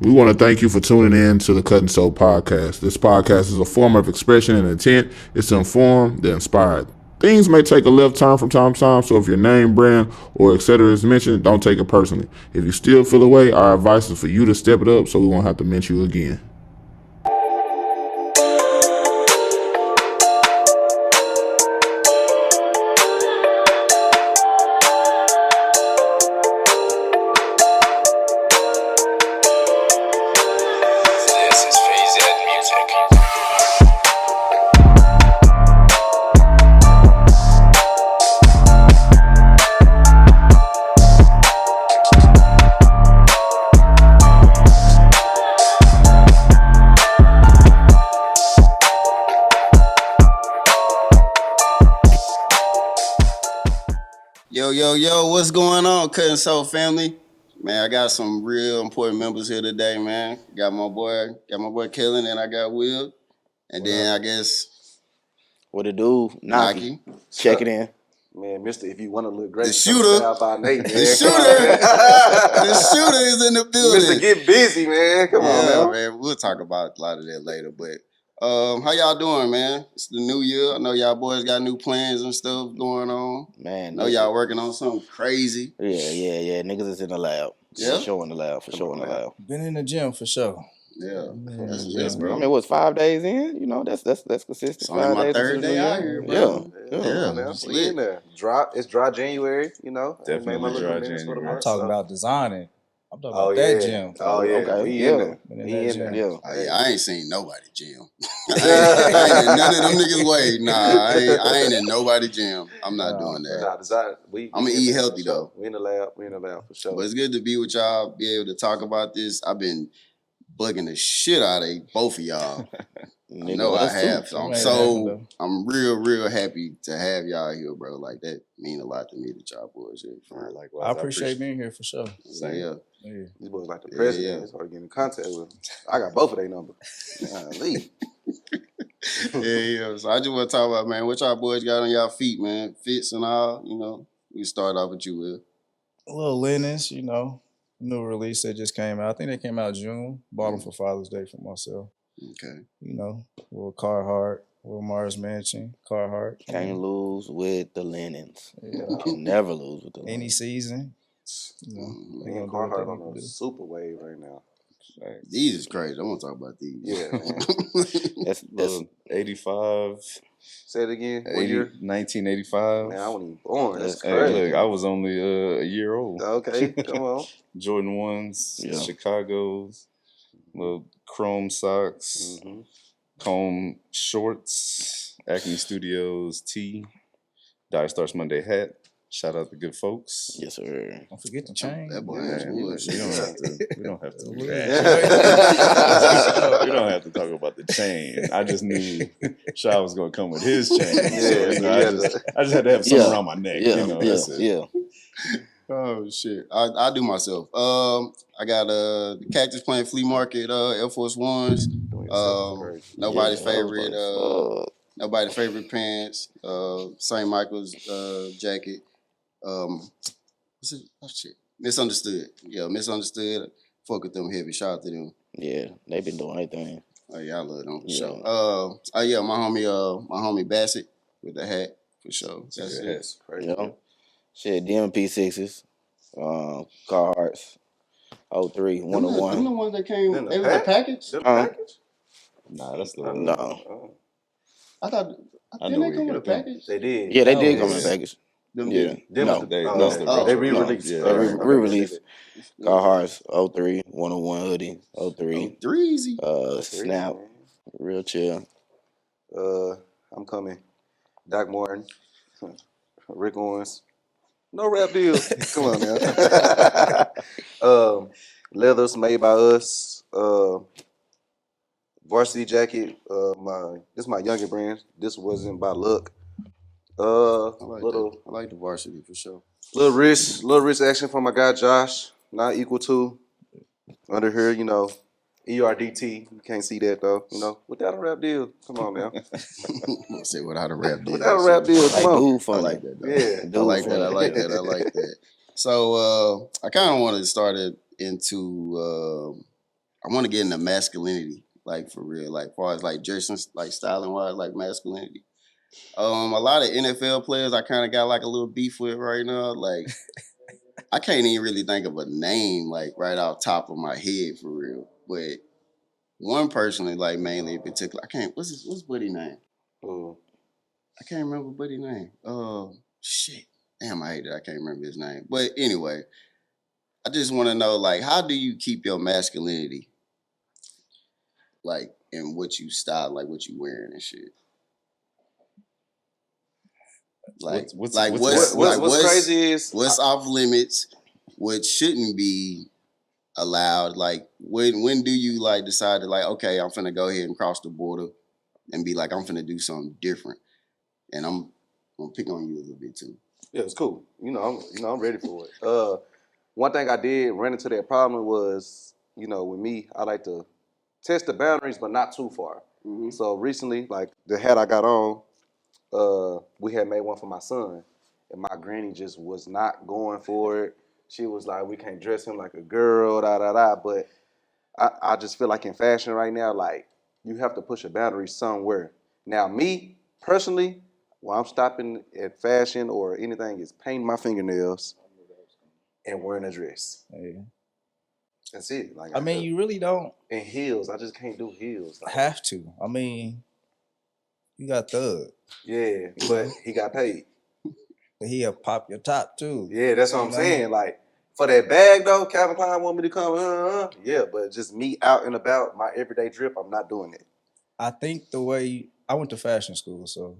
We want to thank you for tuning in to the Cut and Sew podcast. This podcast is a form of expression and intent. It's to inform the inspired. Things may take a left turn from time to time, so if your name, brand, or etc. is mentioned, don't take it personally. If you still feel away, our advice is for you to step it up so we won't have to mention you again. Yo, what's going on, Cut and Sew family? Man, I got some real important members here today, man. Got my boy Kellen, and I got Will. And then I guess What it do? Naki. Check it in. Man, Mister, if you want to look great, The shooter. By Nate, man. the shooter is in the building. Mister, get busy, man. Come on, man. We'll talk about a lot of that later, but how y'all doing, man? It's the new year. I know y'all boys got new plans and stuff going on. Man, I know y'all working on something crazy. Yeah. Niggas is in the lab. Yeah? For sure in the lab. Been in the gym for sure. Yeah. That's bro. I mean, what's 5 days in? You know, that's consistent. It's only my third day out here, bro. Yeah. We in there. It's dry January, you know. Definitely dry January. I'm talking about designing. I'm talking about that gym. Oh, yeah. Okay. We in there. Yeah. Oh, yeah, I ain't seen nobody gym. I ain't in none of them niggas' way. Nah, I ain't in nobody gym. I'm not doing that. I'm going to eat healthy, though. We in the lab for sure. But it's good to be with y'all, be able to talk about this. I've been bugging the shit out of both of y'all. I know I have. So I'm real happy to have y'all here, bro. Like, that mean a lot to me that y'all boys here. Likewise, I appreciate being here for sure. Yeah. These boys like the president. It's hard to get in contact with them. I got both of their numbers. Leave. Yeah. So I just want to talk about, man, what y'all boys got on y'all feet, man. Fits and all, you know. We start off with you, Will. A little Linens, you know. New release that just came out. I think they came out June. Bought them for Father's Day for myself. Okay. You know, a little Carhartt, a little Mars Mansion, Carhartt. Can't lose with the linens. Yeah. Can never lose with the linens. Any season. You know, they gonna do what Carhartt they on need to a do. super wave right now. These is crazy. I want to talk about these. Yeah, man. That's 85. Say it again. 1985. Man, I wasn't even born. That's Hey, crazy. look, I was only a year old. Okay, come on. Jordan 1s, Yeah. Chicago's, little chrome socks, Mm-hmm. comb shorts, Acme Studios tee, Die Starts Monday hat. Shout out the good folks. yes, sir. Don't forget the chain. That boy Man, is bullshit. we don't have to. Yeah. We don't have to talk about the chain. I just knew Shaw was gonna come with his chain. So, you know, I just had to have something around my neck. Yeah, you know, that's it. yeah. Oh shit! I do myself. I got the Cactus Plant Flea Market Air Force Ones. Nobody's favorite. Nobody's favorite pants. St. Michael's jacket. What's it? Oh shit! Misunderstood. Yeah, Misunderstood. Fuck with them heavy. Shout out to them. Yeah, they been doing their thing. Oh yeah, I love them for Yeah. sure. My homie Bassett with the hat for sure. That's it. Crazy. You know? Shit, DMP6s, Carhartts, 03, Them 101. the ones that came. Them the They was a package. The package? Nah, that's the No. I thought. I Didn't know they where come you with a get them. package? They did. Yeah, they did No, come in it's- a package. Them Yeah. did. No. They re-released. Yeah. They re-released. Carhartts, 03, 101 hoodie, 03. Threezy. Snap, real chill. I'm coming. Doc Martin, Rick Owens. No rap deal. Come on now. Leathers made by us. Varsity jacket. This is my younger brand. This wasn't by luck. I like the varsity for sure. Little wrist action from my guy Josh. Not equal to. Under here, you know, ERDT. You can't see that though. You know, without a rap deal. Come on now. We'll say without a rap deal. Without a rap deal. Like Come on. dude I funny. like that. Though. Yeah. Dude I like that. funny. I like that. I like that. So I kind of want to start it into I want to get into masculinity, like for real, like far as like dressing, like styling wise, like masculinity. A lot of NFL players I kind of got like a little beef with right now. Like I can't even really think of a name like right off top of my head for real. But one personally, like mainly in particular, I can't. What's Buddy name? Ooh. I can't remember Buddy name. Shit. Damn, I hate it. I can't remember his name. But anyway, I just want to know, like, how do you keep your masculinity, like, in what you style, like what you wearing and shit? Like, What's like what's what's ma- like What's crazy is what's off limits? What shouldn't be allowed? Like, when do you like decide to like, okay, I'm finna go ahead and cross the border and be like, I'm finna do something different, and I'm gonna pick on you a little bit too. yeah, it's cool. I'm ready for it. One thing I did run into that problem was, with me, I like to test the boundaries, but not too far. Mm-hmm. So recently, like the hat I got on, we had made one for my son, and my granny just was not going for it. She was like, "We can't dress him like a girl, da da da." But I just feel like in fashion right now, like you have to push a boundary somewhere. Now, me personally, when I'm stopping at fashion or anything, is painting my fingernails and wearing a dress. Yeah. That's it. Like I mean, you really don't and heels. I just can't do heels. Like, have to. I mean, you got Thug. yeah, but he got paid. But he'll pop your top too. Yeah, that's what I'm saying. Like for that bag though, Calvin Klein want me to come. Yeah, but just me out and about, my everyday drip, I'm not doing it. I think the way I went to fashion school, so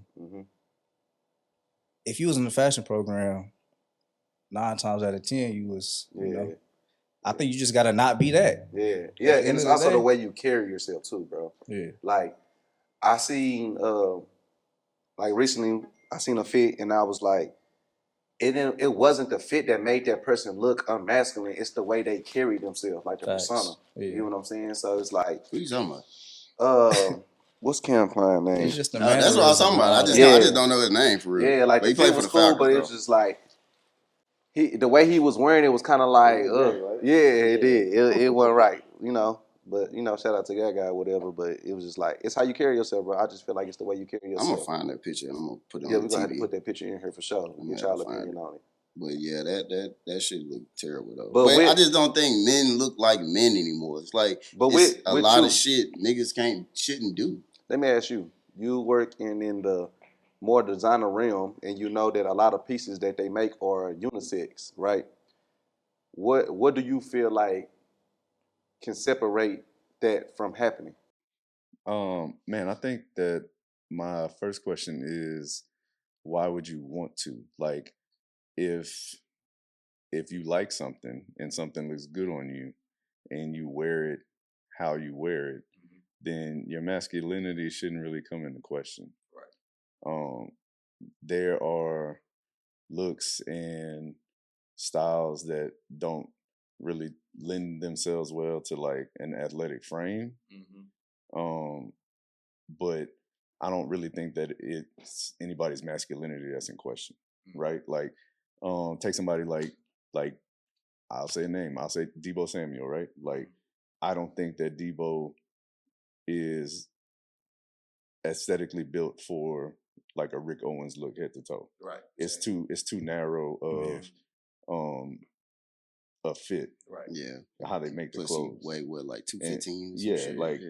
if you was in the fashion program, 9 times out of 10 you was, I think you just gotta not be that. Yeah, and it's also the way you carry yourself too, bro. Yeah. Like I seen, like recently, I seen a fit, and I was like, it wasn't the fit that made that person look unmasculine. It's the way they carry themselves, like the persona. Yeah. You know what I'm saying? So it's like, Who you talking about? What's Calvin Klein's name? It's just the That's what I was talking about. I just don't know his name for real. Yeah, like but the he played fit for was the cool, Falcons, but it was just like the way he was wearing it was kind of like, yeah, it did. It wasn't right, But shout out to that guy, whatever. But it was just like it's how you carry yourself, bro. I just feel like it's the way you carry yourself. I'm gonna find that picture and I'm gonna put it on Yeah, the we're gonna TV. have to put that picture in here for sure. Get y'all opinion on it. But yeah, that shit look terrible though. But I just don't think men look like men anymore. It's like a lot of shit niggas shouldn't do. Let me ask you: you work in the more designer realm, and you know that a lot of pieces that they make are unisex, right? What do you feel like can separate that from happening? Man, I think that my first question is, why would you want to? Like, if you like something and something looks good on you and you wear it how you wear it, then your masculinity shouldn't really come into question. Right. There are looks and styles that don't really lend themselves well to like an athletic frame. But I don't really think that it's anybody's masculinity that's in question, right? Like, take somebody like I'll say a name. I'll say Debo Samuel, right? Like, I don't think that Debo is aesthetically built for like a Rick Owens look head to toe. Right. It's too narrow of a fit. Right. Yeah. How they make the clothes. Weigh what, like 215? Yeah, like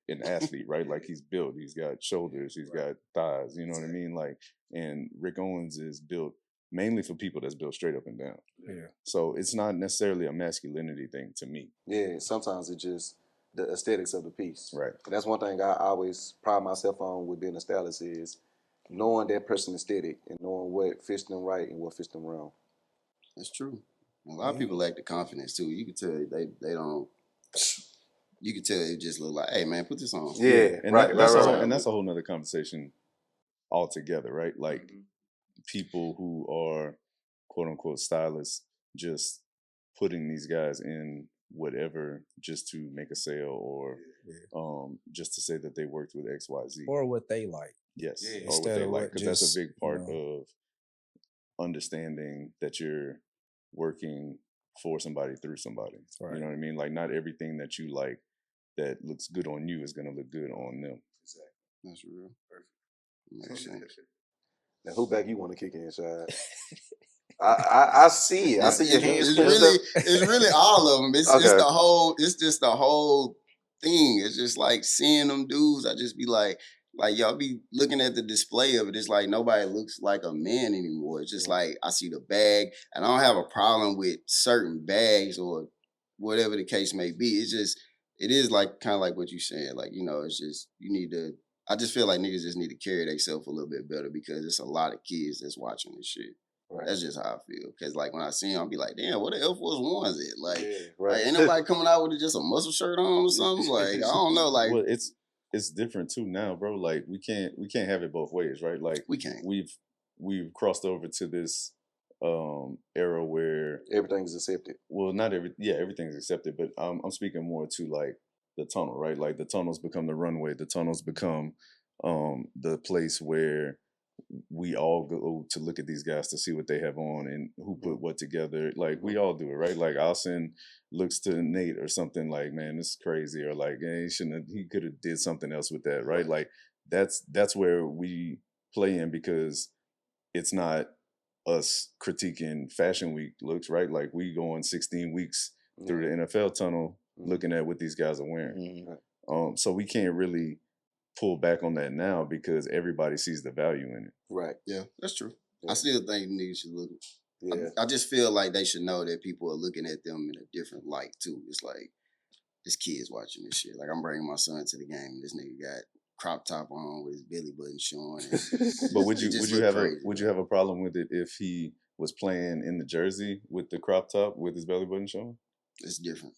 an athlete, right? Like he's built. He's got shoulders. He's got thighs. You know what I mean? Like, and Rick Owens is built mainly for people that's built straight up and down. Yeah. So it's not necessarily a masculinity thing to me. Yeah, sometimes it's just the aesthetics of the piece. Right. And that's one thing I always pride myself on with being a stylist is knowing that person's aesthetic and knowing what fits them right and what fits them wrong. That's true. A lot of people lack the confidence too. You can tell they don't. You can tell it just look like, hey man, put this on. Yeah, and right. That's a whole nother conversation altogether, right? Like people who are quote unquote stylists just putting these guys in whatever just to make a sale or just to say that they worked with XYZ. Or what they like. Yes, or what they like. Because that's a big part of understanding that you're working for somebody through somebody. Right. You know what I mean? Like not everything that you like that looks good on you is gonna look good on them. That's real. Perfect. Makes sense. Now, who back you want to kick in, Shad? I see it. I see your hands. It's really all of them. It's Okay. it's just the whole thing. It's just like seeing them dudes. I just be like y'all be looking at the display of it. It's like nobody looks like a man anymore. It's just like I see the bag, and I don't have a problem with certain bags or whatever the case may be. It's just it is like kind of like what you said. Like it's just you need to. I just feel like niggas just need to carry themselves a little bit better because it's a lot of kids that's watching this shit. Right. That's just how I feel. Because, like, when I see them, I'll be like, damn, what the Air Force One's it? Like, like, ain't nobody coming out with just a muscle shirt on or something? Like, I don't know. Like, well, it's different, too, now, bro. Like, we can't have it both ways, right? Like, we can't. We've crossed over to this era where everything's accepted. Well, not everything's accepted, but I'm speaking more to, like, the tunnel, right? Like, the tunnels become the runway. The tunnels become the place where we all go to look at these guys to see what they have on and who put what together. Like, we all do it, right? Like, Alcin looks to Nate or something like, man, this is crazy. Or like, hey, he could have did something else with that, right? Like, that's where we play in because it's not us critiquing Fashion Week looks, right? Like, we going 16 weeks through the NFL tunnel looking at what these guys are wearing. So we can't really pull back on that now because everybody sees the value in it. Right. Yeah, that's true. Yeah. I still think niggas should look. Yeah. I just feel like they should know that people are looking at them in a different light too. It's like this kid's watching this shit. Like I'm bringing my son to the game, and this nigga got crop top on with his belly button showing. But would you have a problem with it if he was playing in the jersey with the crop top with his belly button showing? It's different.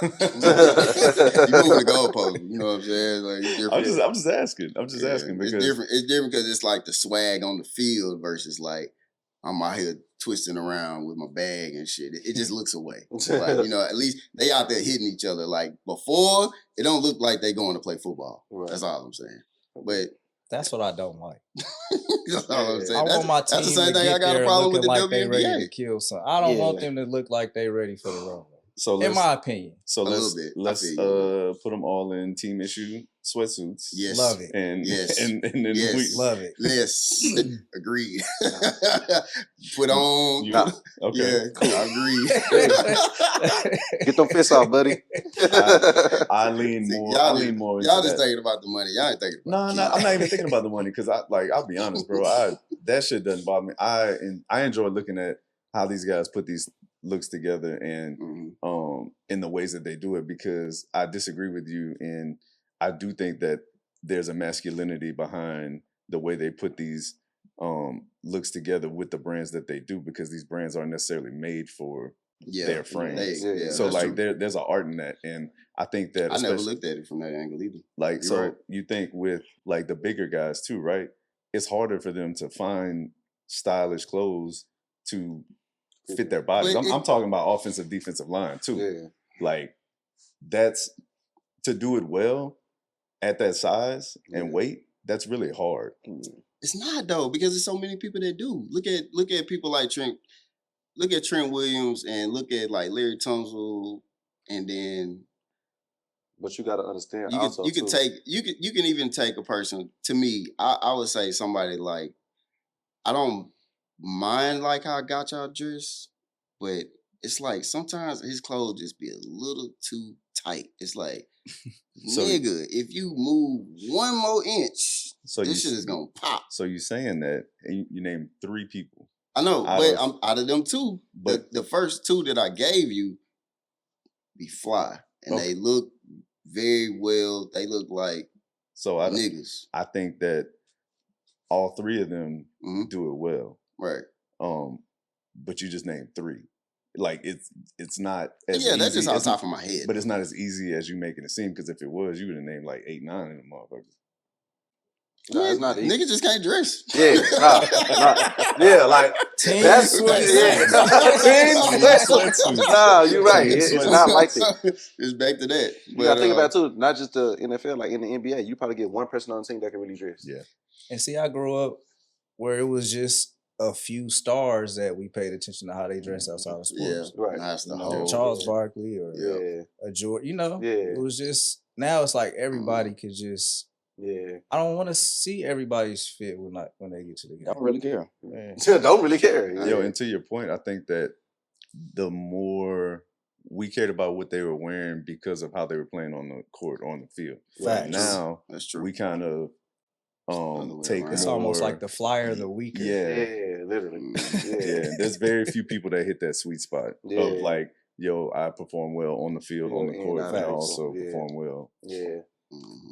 You moving the goalpost, you know what I'm saying? Like it's different. I'm just asking. I'm just asking because it's different. It's different because it's like the swag on the field versus like I'm out here twisting around with my bag and shit. It just looks away. Like at least they out there hitting each other. Like before, it don't look like they going to play football. Right. That's all I'm saying. But that's what I don't like. That's all I'm saying. I want my team that's the same to thing get I got there a problem with looking the like they ready WNBA. to kill something. I don't want them to look like they ready for the runway. So in my opinion. So let's put them all in team issue sweatsuits. Yes. Love it. And yes. And then yes. Love it. Yes. Agreed. Put on. Okay. Yeah, agreed. Get them fists off, buddy. I lean more. Y'all just thinking about the money. Y'all ain't thinking about No, I'm not even thinking about the money because I'll be honest, bro. That shit doesn't bother me. I enjoy looking at how these guys put these looks together and in the ways that they do it because I disagree with you and I do think that there's a masculinity behind the way they put these looks together with the brands that they do because these brands aren't necessarily made for their frames. So like there's an art in that and I think that I never looked at it from that angle either. Like you think with like the bigger guys too, right? It's harder for them to find stylish clothes to fit their bodies. I'm talking about offensive, defensive line too. Yeah. Like that's to do it well at that size and weight. That's really hard. It's not though because there's so many people that do. Look at people like Trent. Look at Trent Williams and look at like Larry Tunsil, and then. But you got to understand. You can even take a person. To me, I would say somebody like I don't mind like how I got y'all dressed, but it's like sometimes his clothes just be a little too tight. It's like, nigga, if you move one more inch, this shit is gonna pop. So you saying that you named 3 people? I know, but I'm out of them 2. But the first 2 that I gave you be fly, and they look very well. They look like niggas. I think that all 3 of them do it well. Right. But you just named 3. Like it's not as easy. That's just off the top of my head. But it's not as easy as you making it seem, because if it was, you would have named like 8, 9 of them motherfuckers. No, it's not easy. Niggas just can't dress. Yeah, yeah, like that's sweatsuits. No, you're right. It's not like that. It's back to that. You gotta think about it too. Not just the NFL, like in the NBA, you probably get one person on the team that can really dress. Yeah. And see, I grew up where it was just a few stars that we paid attention to how they dress outside of sports. Yeah, right. That's the whole Charles Barkley or a Jordan. It was just now it's like everybody could just. Yeah. I don't want to see everybody's fit when they get to the game. Don't really care. Man. Don't really care. Yeah. Yo, and to your point, I think that the more we cared about what they were wearing because of how they were playing on the court, on the field. Facts. Now That's true. we kind of take around. It's more, almost like the flyer of the weaker. Yeah, literally. yeah. There's very few people that hit that sweet spot of Yeah. like, yo, I perform well on the field, on the And court, I and I also- also yeah. perform well. Yeah.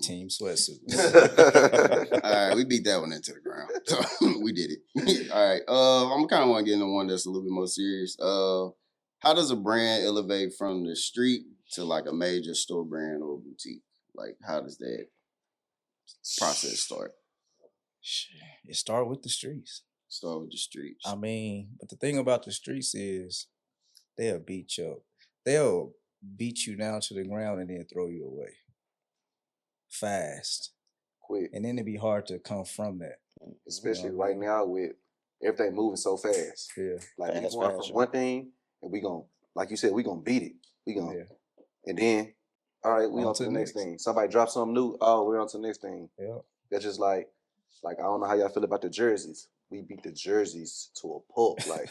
Team sweatsuits. All right, we beat that one into the ground. So we did it. All right. I'm kind of want to get into one that's a little bit more serious. How does a brand elevate from the street to like a major store brand or boutique? Like, how does that process start? It start with the streets. Start with the streets. I mean, but the thing about the streets is they'll beat you up. They'll beat you down to the ground and then throw you away. Fast. Quick. And then it'd be hard to come from that. Especially You know what I right now with everything moving so fast. Yeah. Like we Fast going fashion. from one thing and we gon', like you said, we gonna beat it. We gonna, Yeah. and then, all right, we on to the next thing. Somebody drops something new. Oh, we're on to the next thing. Yeah. That's just like I don't know how y'all feel about the jerseys. We beat the jerseys to a pulp. Like,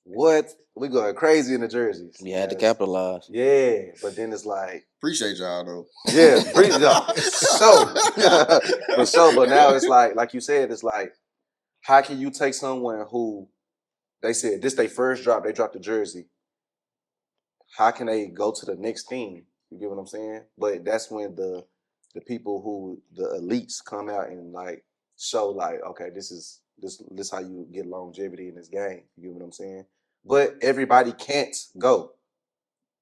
what? We going crazy in the jerseys. You had to Yes. capitalize. Yeah, but then it's like, Appreciate y'all though. yeah, for sure. But now it's like you said, it's like, how can you take someone who they said this they first drop, they dropped the jersey. How can they go to the next thing? You get what I'm saying? But that's when the people who the elites come out and like show like, okay, this is how you get longevity in this game. You get what I'm saying? But everybody can't go.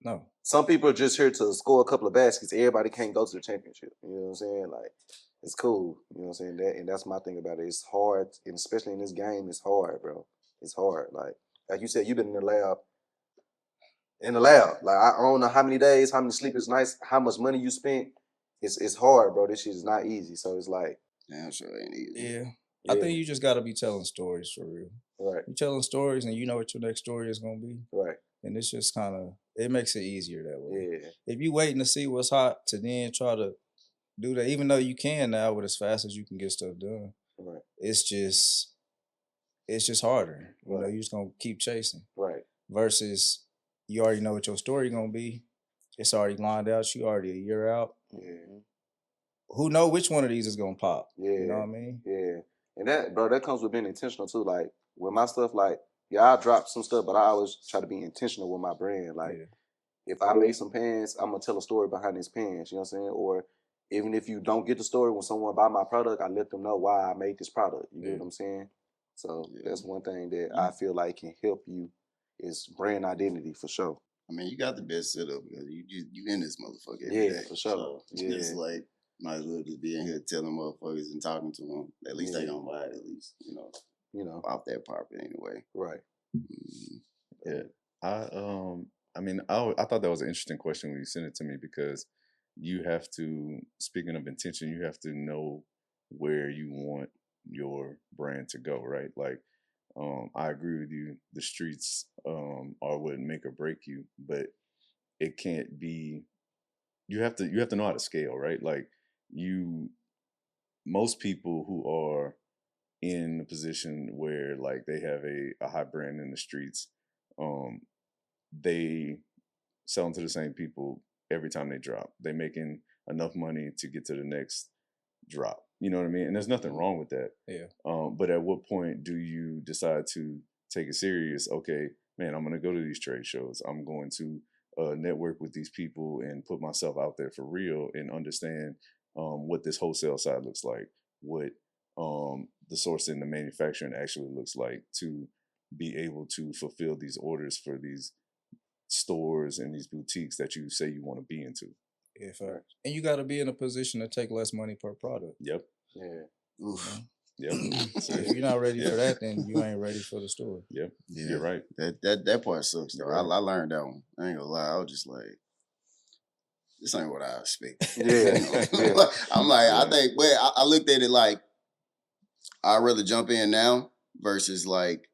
No. Some people are just here to score a couple of baskets. Everybody can't go to the championship. You know what I'm saying? Like, it's cool. You know what I'm saying? That's my thing about it. It's hard, and especially in this game, it's hard, bro. It's hard. Like you said, you've been in the lab. Like, I don't know how many days, how many sleepless nights, how much money you spent. It's hard, bro. This shit is not easy. So it's like, Damn sure ain't easy. Yeah. I think you just got to be telling stories for real. right, You telling stories and you know what your next story is going to be. right, And it's just kind of, it makes it easier that way. yeah, If you waiting to see what's hot to then try to do that, even though you can now with as fast as you can get stuff done, right, it's just harder. You know, Right. you're just going to keep chasing. right, Versus you already know what your story going to be. It's already lined out. You already a year out. yeah, Who know which one of these is going to pop? yeah. You know what I mean? Yeah. And that, bro, that comes with being intentional too. Like, with my stuff, like, yeah, I drop some stuff, but I always try to be intentional with my brand. Like, Yeah. if I make some pants, I'm going to tell a story behind these pants. You know what I'm saying? Or even if you don't get the story, when someone buy my product, I let them know why I made this product. You get what I'm saying? So that's one thing that I feel like can help you is brand identity for sure. I mean, you got the best setup because you in this motherfucker every Yeah, day. for sure. So it's Yeah. like, might as well just be in here telling motherfuckers and talking to them. At least they Yeah. gonna buy it, at least, You know, off that property anyway. right. Mhm. Yeah, I mean, I thought that was an interesting question when you sent it to me because you have to, speaking of intention, you have to know where you want your brand to go, right? Like, I agree with you. The streets are what make or break you, but it can't be. You have to know how to scale, right? Like most people who are in a position where like they have a high brand in the streets, they selling to the same people every time they drop. They making enough money to get to the next drop. You know what I mean? And there's nothing wrong with that. Yeah. But at what point do you decide to take it serious? Okay, man, I'm going to go to these trade shows. I'm going to network with these people and put myself out there for real and understand what this wholesale side looks like, what the sourcing, the manufacturing actually looks like to be able to fulfill these orders for these stores and these boutiques that you say you want to be into. Yeah, facts. And you got to be in a position to take less money per product. Yep. Yeah. Oof. Yep. If you're not ready for that, then you ain't ready for the store. Yep. Yeah, You're right. That part sucks though. You're right. I learned that one. I ain't gonna lie. I was just like, this ain't what I expect. Yeah. I'm like, I think, but I looked at it like I'd rather jump in now versus like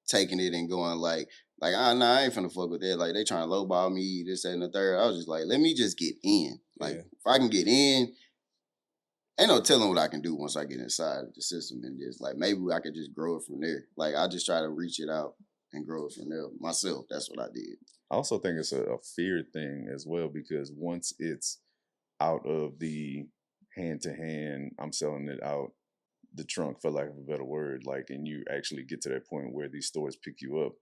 taking it and going like nah, I ain't finna fuck with that. Like they trying to lowball me, this, that, and the third. I was just like, let me just get in. Like if I can get in, ain't no telling what I can do once I get inside the system, and just like maybe I could just grow it from there. Like I just try to reach it out and grow it from there myself. That's what I did. I also think it's a fear thing as well, because once it's out of the hand to hand, I'm selling it out the trunk, for lack of a better word, like, and you actually get to that point where these stores pick you up.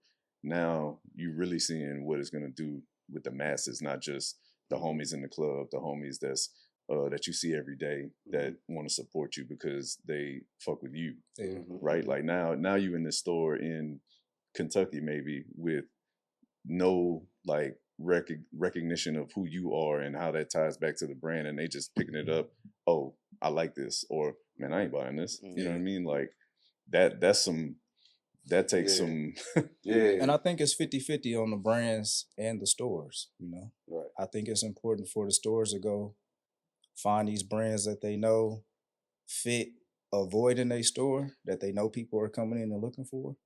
Now you're really seeing what it's going to do with the masses, not just the homies in the club, the homies that you see every day that want to support you because they fuck with you, right? Like now you in this store in Kentucky maybe with no like recognition of who you are and how that ties back to the brand, and they just picking it up. Oh, I like this, or man, I ain't buying this. You know what I mean? Like that takes some. And I think it's 50-50 on the brands and the stores, you know. Right. I think it's important for the stores to go find these brands that they know fit a void in their store, that they know people are coming in and looking for.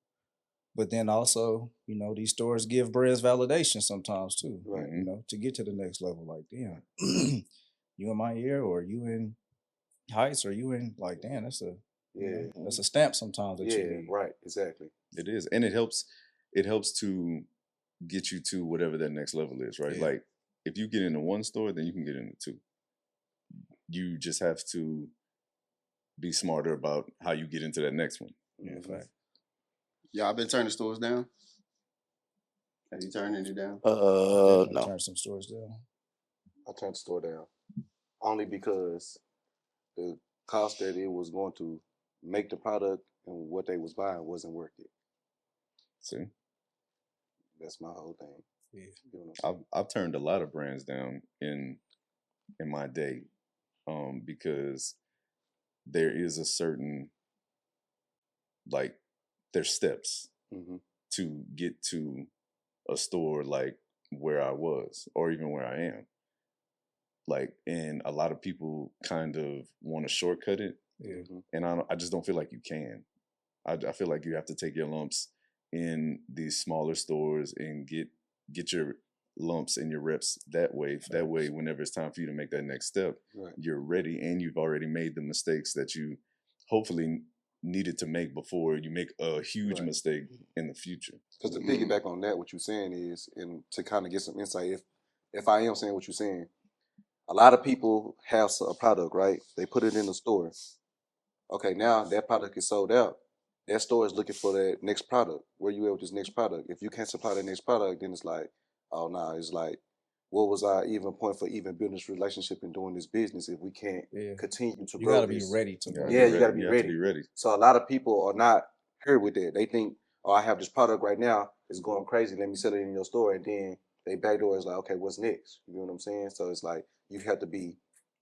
But then also, you know, these stores give brands validation sometimes too, Right. you know, to get to the next level. Like, damn, you in my ear, or you in Heights, or you in, like, damn, that's a that's a stamp sometimes that you need. Right, exactly. It is, and it helps. It helps to get you to whatever that next level is, right? Yeah. Like if you get into one store, then you can get into two. You just have to be smarter about how you get into that next one. Yeah, fact. Yeah, I've been turning stores down. Have you turned any down? No. Turn some stores down. I turned the store down only because the cost that it was going to make the product and what they was buying wasn't worth it. See, That's my whole thing. Yeah. You know what I'm saying? I've turned a lot of brands down in my day, because there is a certain, like, there's steps to get to a store like where I was or even where I am. Like, and a lot of people kind of want to shortcut it, and I just don't feel like you can. I feel like you have to take your lumps in these smaller stores and get your lumps and your reps that way. That way, whenever it's time for you to make that next step, you're ready, and you've already made the mistakes that you hopefully needed to make before you make a huge mistake in the future. Because to piggyback on that, what you're saying is, and to kind of get some insight, if I am saying what you're saying, a lot of people have a product, right? They put it in the store. Okay, now that product is sold out. That store is looking for that next product. Where you at with this next product? If you can't supply the next product, then it's like, oh no, it's like, what was our even point for even building this relationship and doing this business if we can't continue to grow? You gotta be ready to grow. Yeah, you gotta be You ready. have to be ready. So a lot of people are not here with that. They think, oh, I have this product right now, it's going crazy. Let me sell it in your store, and then they backdoor is like, okay, what's next? You know what I'm saying? So it's like you have to be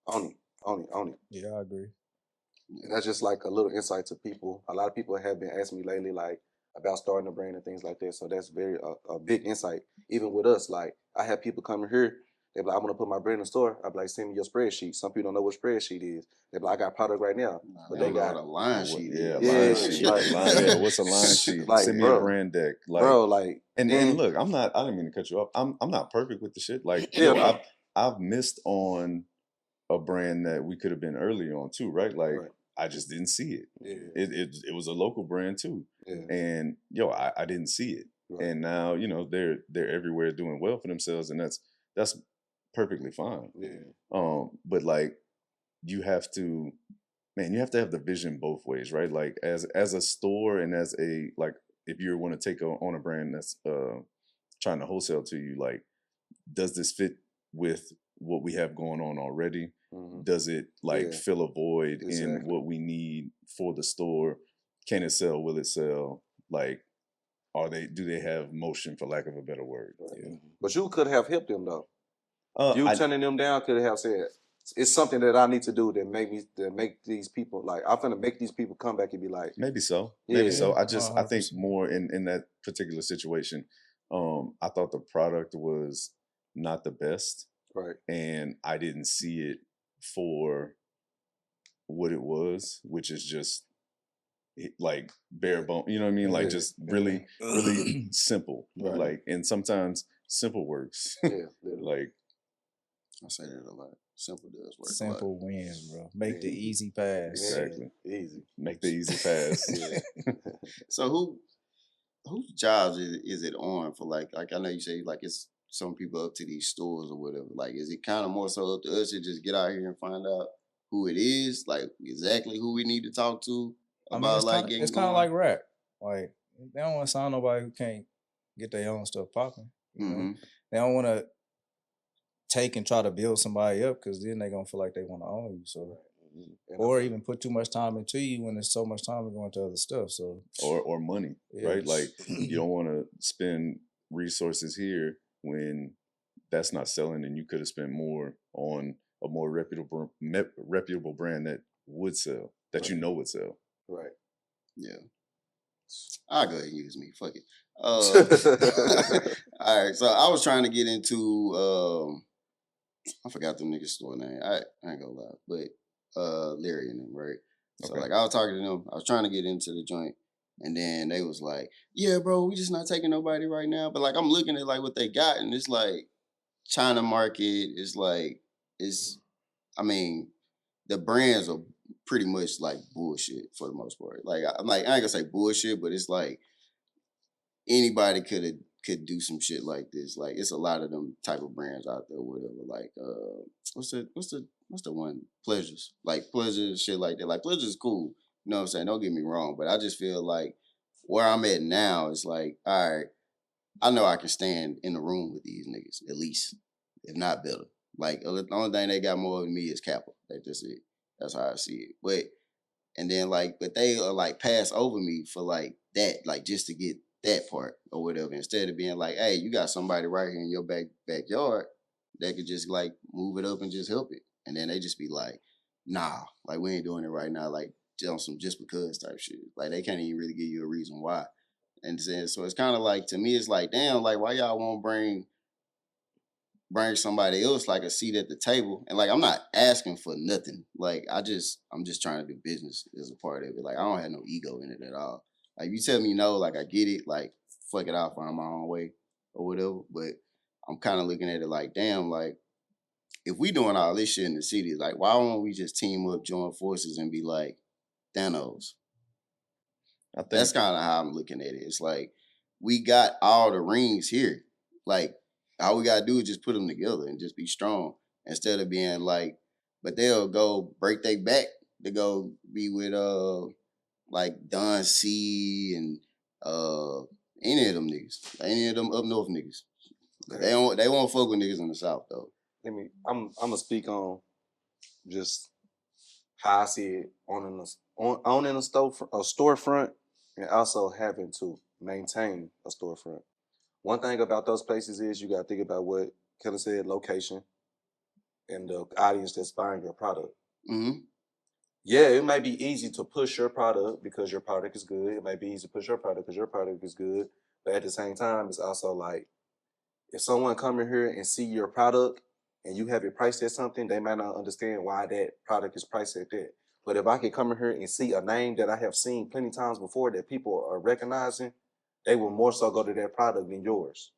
on it. Yeah, I agree. And that's just like a little insight to people. A lot of people have been asking me lately, like, about starting a brand and things like that. So that's very a big insight. Even with us, like, I have people coming here. They're like, I'm gonna put my brand in the store. I'm like, send me your spreadsheet. Some people don't know what spreadsheet is. They're like, I got product right now, but they got a line sheet. Line sheet. Like, What's a line sheet? like, Send me a brand deck, like, bro. Like, and look, I didn't mean to cut you off. I'm not perfect with the shit. Like, I've missed on a brand that we could have been early on too, right? Like, I just didn't see it. It was a local brand too, and I didn't see it. And now, you know, they're everywhere doing well for themselves, and that's perfectly fine. But like, you have to have the vision both ways, right? Like, as a store and as a, like, if you want to take on a brand that's trying to wholesale to you, like, does this fit with what we have going on already? Does it fill a void in what we need for the store? Can it sell? Will it sell? Like, do they have motion, for lack of a better word? But you could have helped them though. Turning them down could have said, it's something that I need to do that make these people, like, I'm gonna make these people come back and be like, maybe so. I think more in that particular situation, I thought the product was not the best. Right. And I didn't see it for what it was, which is just like bare bone, you know what I mean? Like, just really, really simple. Right. Like, and sometimes simple works. Like, I say that a lot. Simple does work. Simple wins, bro. Make the easy pass. Exactly. Easy. Make the easy pass. Yeah. So whose jobs is it on for like I know you say like it's some people up to these stores or whatever. Like is it kind of more so up to us to just get out here and find out who it is, like exactly who we need to talk to about like getting it's kind of going? like rap. Like they don't want to sign nobody who can't get their own stuff popping. You know? They don't want to take and try to build somebody up because then they're gonna feel like they want to own you. So, or even put too much time into you when there's so much time going to other stuff. So, or money, right? Like you don't want to spend resources here when that's not selling, and you could have spent more on a more reputable brand that would sell, that you know would sell. Right. Yeah. I'll go ahead and use me. Fuck it. All right. So I was trying to get into I forgot the nigga's store name. I ain't gonna lie, but Larry and them, right? So Okay. like I was talking to them, I was trying to get into the joint, and then they was like, "Yeah, bro, we just not taking nobody right now." But like I'm looking at like what they got, and it's like China market. It's like I mean, the brands are pretty much like bullshit for the most part. Like I'm like I ain't gonna say bullshit, but it's like anybody could do some shit like this. Like it's a lot of them type of brands out there, whatever. Like what's the one? Pleasures. Like Pleasures, shit like that. Like Pleasures is cool. You know what I'm saying? Don't get me wrong, but I just feel like where I'm at now is like, all right, I know I can stand in the room with these niggas, at least, if not better. Like the only thing they got more than me is capital. Like that's it. That's how I see it. But they are like pass over me for like that, like just to get that part or whatever. Instead of being like, hey, you got somebody right here in your backyard that could just like move it up and just help it. And then they just be like, nah, like we ain't doing it right now, like on some just because type shit. Like they can't even really give you a reason why. And so it's kind of like to me, it's like, damn, like why y'all won't bring somebody else like a seat at the table. And like I'm not asking for nothing. Like I'm just trying to do business as a part of it. Like I don't have no ego in it at all. Like you tell me no, like I get it, like fuck it, I'll find my own way or whatever. But I'm kind of looking at it like, damn, like if we doing all this shit in the city, like why won't we just team up, join forces and be like Thanos? I think That's kind of how I'm looking at it. It's like we got all the rings here. Like all we gotta do is just put them together and just be strong instead of being like. But they'll go break their back to go be with like Don C and any of them niggas, any of them up north niggas. Okay. They won't fuck with niggas in the south though. I'm gonna speak on just how I see it owning a storefront and also having to maintain a storefront. One thing about those places is you got to think about what Kellen said, location, and the audience that's buying your product. Mm-hmm. Yeah, it might be easy to push your product because your product is good. It might be easy to push your product because your product is good. But at the same time, it's also like, if someone come in here and see your product and you have it priced at something, they might not understand why that product is priced at that. But if I can come in here and see a name that I have seen plenty times before that people are recognizing, they will more so go to that product than yours.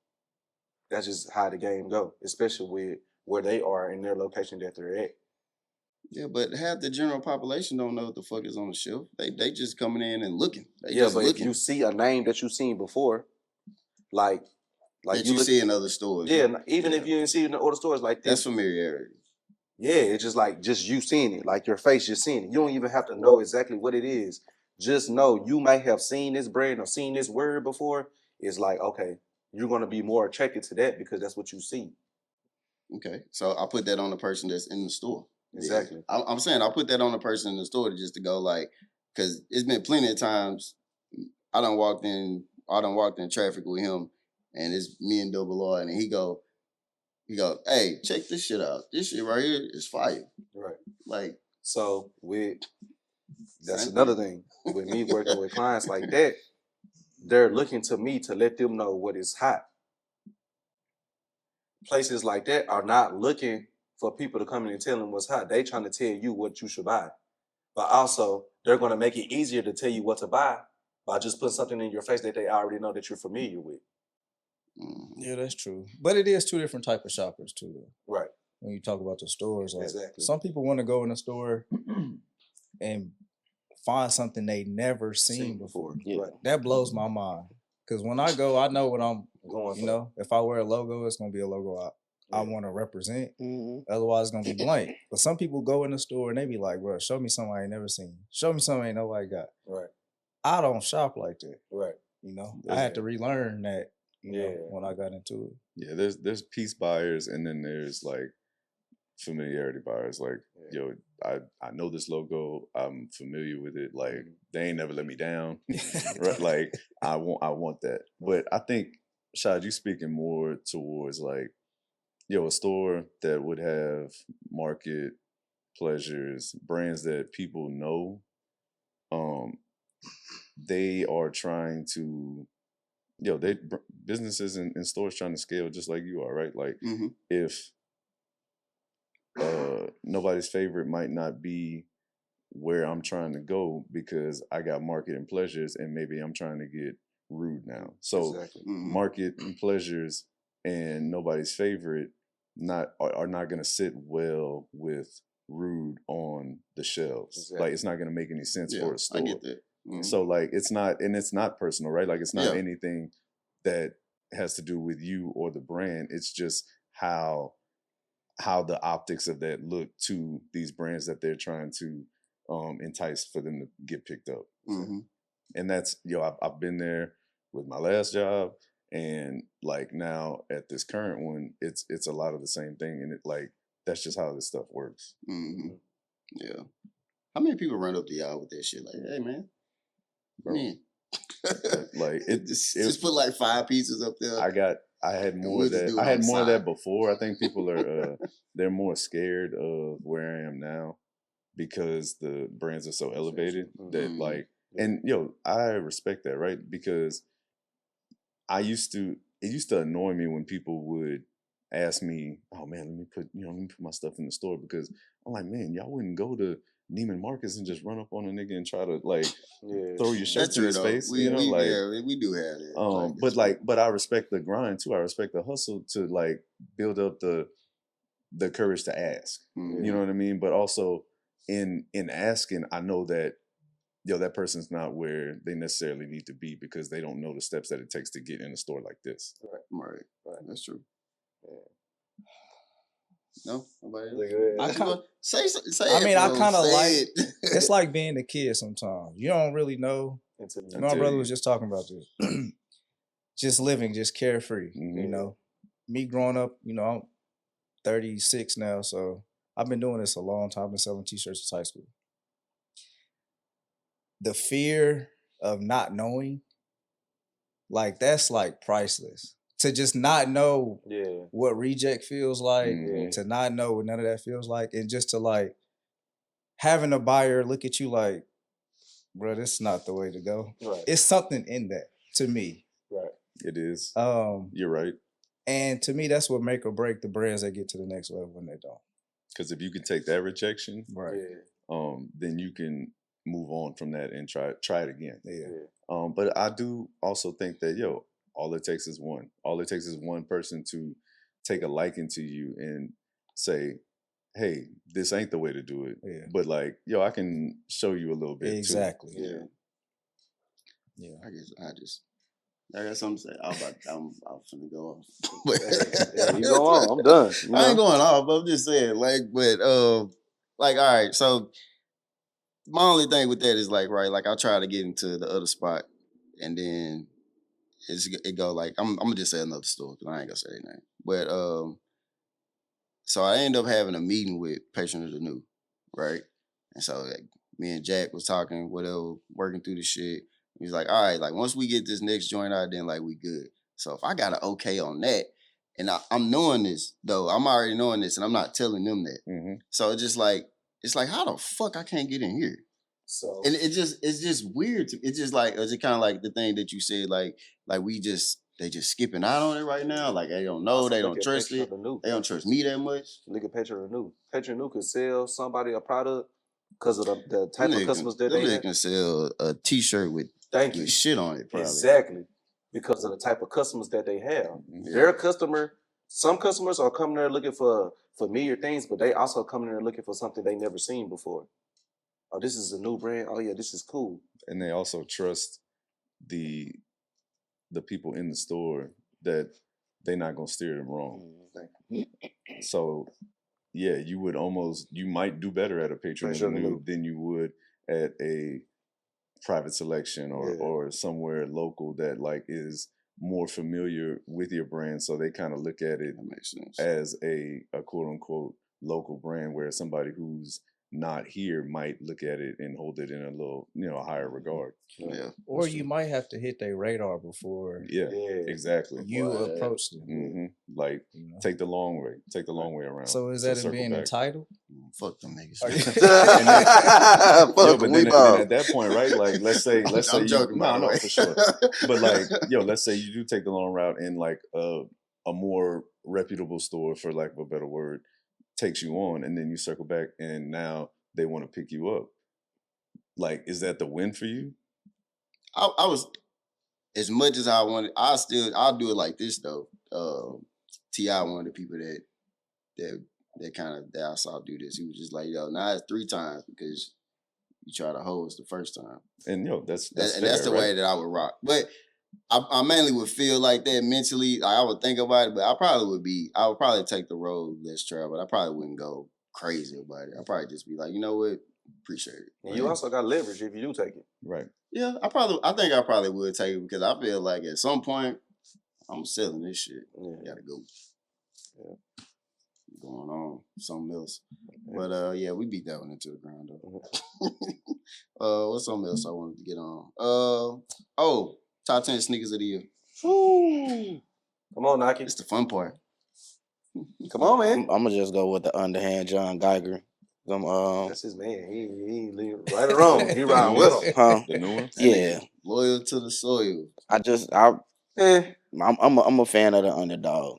That's just how the game go, especially with where they are in their location that they're at. Yeah, but half the general population don't know what the fuck is on the shelf. They just coming in and looking. They Yeah, just but looking. if you see a name that you've seen before, like that you see in other stores. Yeah, even if you didn't see it in the other stores like this. That's familiarity. Yeah, it's just you seeing it, like your face just seeing it. You don't even have to know exactly what it is. Just know you might have seen this brand or seen this word before. It's like, okay, you're going to be more attracted to that because that's what you see. Okay, so I put that on the person that's in the store. Exactly. Yeah. I'm saying I put that on the person in the store just to go like, because it's been plenty of times I done walked in traffic with him, and it's me and Double R, and he go, hey, check this shit out. This shit right here is fire. Right. Like, so that's another thing. With me working with clients like that, they're looking to me to let them know what is hot. Places like that are not looking for people to come in and tell them what's hot. They trying to tell you what you should buy. But also, they're going to make it easier to tell you what to buy by just putting something in your face that they already know that you're familiar with. Yeah, that's true. But it is two different type of shoppers too, though. Right. when you talk about the stores. Like Exactly. some people want to go in a store and find something they never seen before. Yeah. Right. That blows my mind. Because when I go, I know what I'm Going you for. know, if I wear a logo, it's gonna be a logo I Yeah. want to represent. Mhm. Otherwise, it's gonna be blank. But some people go in the store and they be like, "Bro, show me something I ain't never seen. Show me something ain't nobody got." Right. I don't shop like that. Right. You know, I There's- had to relearn that. You know, Yeah. when I got into it. Yeah, there's piece buyers, and then there's like familiarity buyers. Like, yo, I know this logo. I'm familiar with it. Like, they ain't never let me down. Right? Like, I want that. But I think, Shad, you speaking more towards like, yo, a store that would have market pleasures, brands that people know. They are trying to, businesses and stores trying to scale just like you are, right? Like, if nobody's favorite might not be where I'm trying to go because I got market and pleasures, and maybe I'm trying to get rude now. So market and pleasures and nobody's favorite are not going to sit well with rude on the shelves. Exactly. Like, it's not going to make any sense for a store. I get that. So like, it's not personal, right? Like, it's not anything that has to do with you or the brand. It's just how the optics of that look to these brands that they're trying to entice for them to get picked up. And that's, I've been there with my last job, and like now at this current one, it's a lot of the same thing, and it like that's just how this stuff works. Yeah. How many people run up to y'all with that shit? Like, hey man, Bro. man. Like it just put like 5 pieces up there. I had more We'll of just that. do it I had on the more of side. that before. I think people are they're more scared of where I am now because the brands are so elevated that like, and I respect that, right? Because it used to annoy me when people would ask me, "Oh man, let me put my stuff in the store," because I'm like, man, y'all wouldn't go to Neiman Marcus and just run up on a nigga and try to like throw your shirt That's to true his though. face. We do have that. But I respect the grind too. I respect the hustle to like build up the courage to ask. You know what I mean? But also in asking, I know that that person's not where they necessarily need to be because they don't know the steps that it takes to get in a store like this. Right. That's true. No, nobody else? Say I mean, I kind of like it. it's like being a kid sometimes. You don't really know. My brother was just talking about this. Just living, just carefree. You know, me growing up, I'm 36 now, so I've been doing this a long time. I've been selling t-shirts since high school. The fear of not knowing, like that's like priceless. To just not know what reject feels like, to not know what none of that feels like, and just to like having a buyer look at you like, bro, this is not the way to go. Right. It's something in that to me. Right. It is. You're right. And to me, that's what make or break the brands that get to the next level when they don't. Because if you can take that rejection, right, then you can move on from that and try it again. Yeah. But I do also think that all it takes is one. All it takes is one person to take a liking to you and say, "Hey, this ain't the way to do it." Yeah. But like, I can show you a little bit. Exactly. Too. Yeah. I got something to say. I'm finna go off. You go on. I'm done. I ain't going off. I'm just saying, all right. So my only thing with that is like, right, like I try to get into the other spot, and then it go like I'm gonna just say another store because I ain't gonna say their name. But so I end up having a meeting with Patron of the New, right? And so like, me and Jack was talking, whatever, working through the shit. He's like, all right, like once we get this next joint out, then like we good. So if I got an okay on that, and I'm knowing this though, I'm already knowing this, and I'm not telling them that. So it's like how the fuck I can't get in here? So and it's just weird. It's just kind of like the thing that you said, like they just skipping out on it right now. Like they don't know, they don't trust it. They don't trust me that much. Look at Patron of the New. Patron of the New could sell somebody a product because of the type of customers that they have. Can sell a t-shirt with shit on it, probably. Exactly. Because of the type of customers that they have. Their customer some customers are coming there looking for familiar things, but they also coming there looking for something they never seen before. Oh, this is a new brand. Oh yeah, this is cool. And they also trust the people in the store that they're not gonna steer them wrong. So yeah, you might do better at a patron of the new than you would at a private selection or somewhere local that like is more familiar with your brand, so they kind of look at it as a quote unquote local brand, where somebody who's not here might look at it and hold it in a little, higher regard. Yeah. Or you might have to hit their radar before Exactly. you approach them. Mm-hmm. Like, take the long way. Take the long way around. So is that being entitled? Fuck them niggas. But then at that point, right? Like, let's say I'm joking. No, for sure. But like, let's say you do take the long route, and like a more reputable store, for lack of a better word, takes you on, and then you circle back, and now they want to pick you up. Like, is that the win for you? I was, as much as I wanted, I'll do it like this though. T.I., one of the people that I saw do this, he was just like, yo, now it's 3 times because you try to hold us the first time. And that's the way that I would rock. But I mainly would feel like that mentally. Like, I would think about it, but I would probably take the road less traveled. I probably wouldn't go crazy about it. I'd probably just be like, you know what, appreciate it. And you also got leverage if you do take it. Right. Yeah, I think I probably would take it, because I feel like at some point I'm selling this shit. I gotta go. Yeah. Going on something else. But we beat that one into the ground though. What's something else I wanted to get on? Top 10 sneakers of the year. Woo. Come on, Nike. It's the fun part. Come on, man. I'm gonna just go with the underhand John Geiger. That's his man. He leave right or wrong. He riding with him. Huh? The new one? Yeah. Loyal to the soil. I'm a fan of the underdog.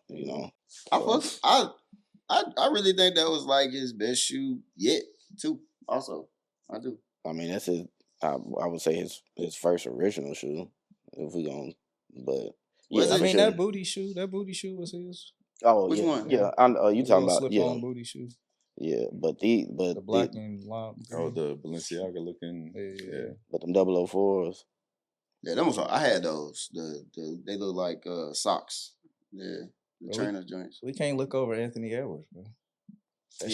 I really think that was like his best shoe yet, too. Also, I do. I mean, that's his. I would say his first original shoe. If we gonna, but yeah, I mean that booty shoe was his. Oh, which one? Yeah, you talking about slip-on booty shoe. Yeah, but the black and lime. Oh, the Balenciaga looking. Yeah. But them 004s. Yeah, them was. I had those. They look like socks. Yeah, the trainer joints. We can't look over Anthony Edwards, bro.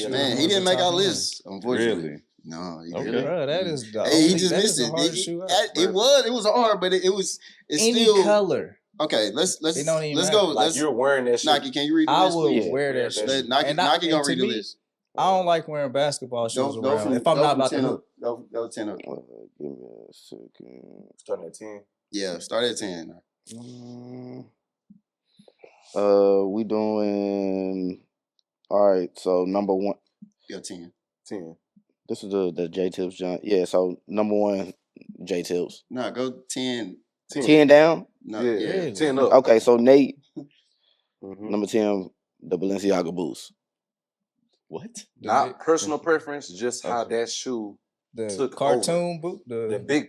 Man, he didn't make our list, unfortunately. Really? No, he didn't. Didn't. Bro, that is the he just missed it. It was hard, but it was. It's any still color. Okay, let's go. Like, you're wearing that shit. Nike, can you read the list? I would wear that shit. Nike gonna read the list. I don't like wearing basketball shoes around. If I'm not about to hoop. Go 10 up. Give me a second. Starting at 10. Yeah, start at 10. We doing. All right, so number 1. Yeah, 10. This is the J Tips John. Yeah, so number 1, J Tips. No, go 10. 10 down? No, yeah, 10 up. Okay, so Nate, number 10, the Balenciaga Boost. What? Not personal preference, just how that shoe took cartoon over. boot,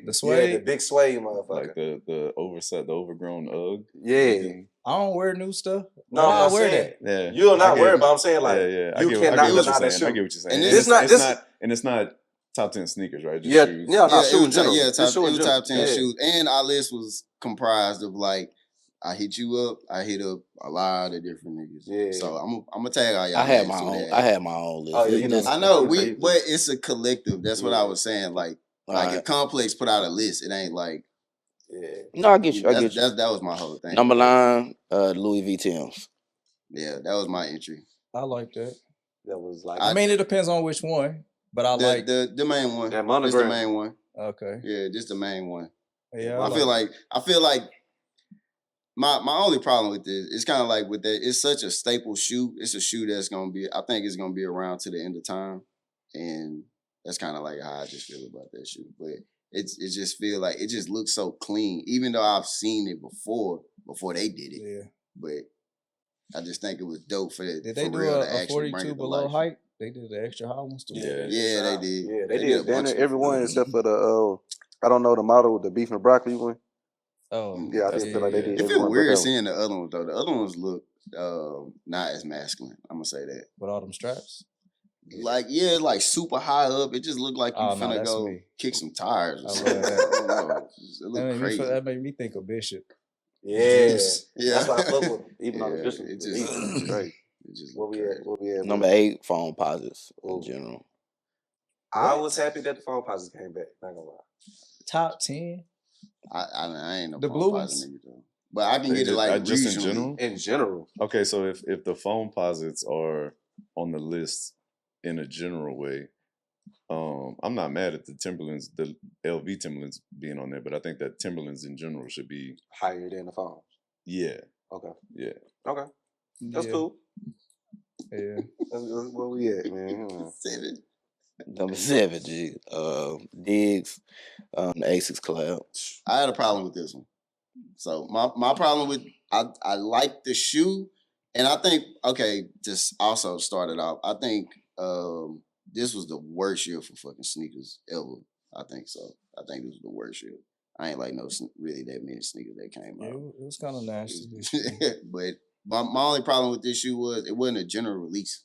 the suede, the big suede motherfucker, like the overgrown UGG. Yeah, I don't wear new stuff. No, I wear that. Yeah, you're not wearing, but I'm saying like you cannot look at that shoe. I get what you're saying. And it's not top 10 sneakers, right? Just shoes. It was top 10 shoes, and our list was comprised of like. I hit you up. I hit up a lot of different niggas. Yeah. So I'm gonna tag all y'all. I had my own list. Oh, yeah, I know. But it's a collective. That's what I was saying. Like if Complex put out a list, it ain't like. Yeah. No, I get you. That was my whole thing. Number 9, Louis V. Timbs. Yeah, that was my entry. I like that. That was like. I mean, it depends on which one, but I like the main one. That monogram. Just the main one. Okay. Yeah, just the main one. Yeah. I feel like. My only problem with this, it's kind of like with that, it's such a staple shoe. It's a shoe that's going to be, I think it's going to be around to the end of time. And that's kind of like how I just feel about that shoe. But it just feel like, it just looks so clean, even though I've seen it before they did it. Yeah. But I just think it was dope for that. Did they do a 42 below height? They did the extra high ones too. Yeah, they did. Yeah, they did. Everyone except for the, I don't know the model, the beef and broccoli one. Oh, yeah, I just feel like they did. It feels weird seeing the other ones though. The other ones look not as masculine. I'm gonna say that. With all them straps. Like like super high up. It just looked like you Oh, no, finna that's go me. kick some tires. Or I something. love that. I don't know. It looked crazy. That made me think of Bishop. Yeah. Yeah. That's why I fuck with him. Even though the Yeah, Bishop it is just- elite. Great. It just What looked we at? crazy. What we at? Number 8, phone posits in Ooh. general. I was happy that the phone posits came back. Not gonna lie. Top 10. I ain't no The phone blue posit ones? nigga though. But I can get it like just in regionally. general. In general. Okay, so if the phone posits are on the list in a general way, I'm not mad at the Timberlands, the LV Timberlands being on there, but I think that Timberlands in general should be Higher than the phones. yeah. Okay. Yeah. Okay. That's Yeah. cool. Yeah. That's where we at, man. 7. Number 7, G. Diggs, the Asics collab. I had a problem with this one. So my problem with I like the shoe, and I think just also started off. I think this was the worst year for fucking sneakers ever. I think so. I think this was the worst year. I ain't like really that many sneakers that came Yeah, out. it was kind of nasty. But my only problem with this shoe was it wasn't a general release.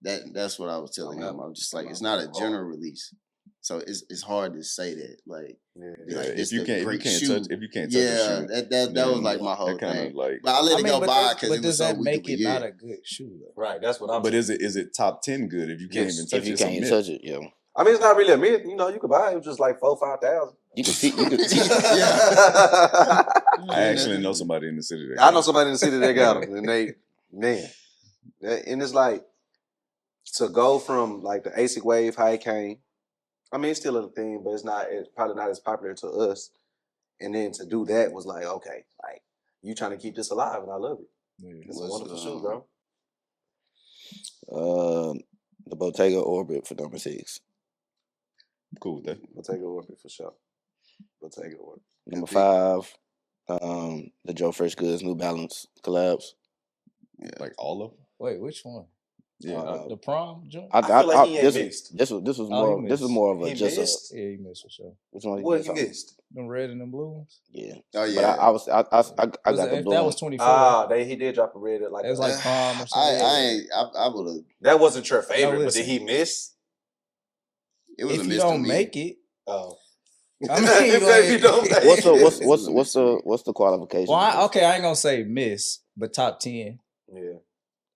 That's what I was telling him. I'm just like, it's not a general release, so it's hard to say that. Like, Yeah, like if you can't touch a shoe, that was like my whole that thing. like. But I let it go by because but it was does so that weak make of a it year. not a good shoe though? Right, that's what I'm But saying. is it top 10 good if you can't even touch If you it? It's a can't myth. touch it, yeah. I mean, it's not really a myth. You know, you could buy it. It was just like 4,000-5,000. You can see. You can. I actually know somebody in the city that I know somebody in the city that got them, and and it's like to go from like the ASIC wave, how it came. I mean, it's still a thing, but it's probably not as popular to us. And then to do that was like, okay, like you trying to keep this alive, and I love it. Yeah. It's a wonderful shoe, bro. The Bottega Orbit for number 6. Cool with that. Bottega Orbit for sure. Bottega Orbit. Number 5, the Joe Fresh Goods New Balance collabs. Yeah. Like all of them. Wait, which one? Yeah. The prom joint? I feel like he ain't missed. This was Oh, more. he This was missed. more of a He just missed? a. Yeah, you missed for sure. Which one? What you missed? Them red and them blue ones. Yeah. Oh yeah. But I got the If blue that one. was 24, He did drop a red like it was like prom or I something. I would have. that wasn't your favorite, but listen. did he miss? It was a If you miss to don't me. make it, Oh. I mean, If you don't make What's the qualification? well, I ain't gonna say miss, but top 10. Yeah.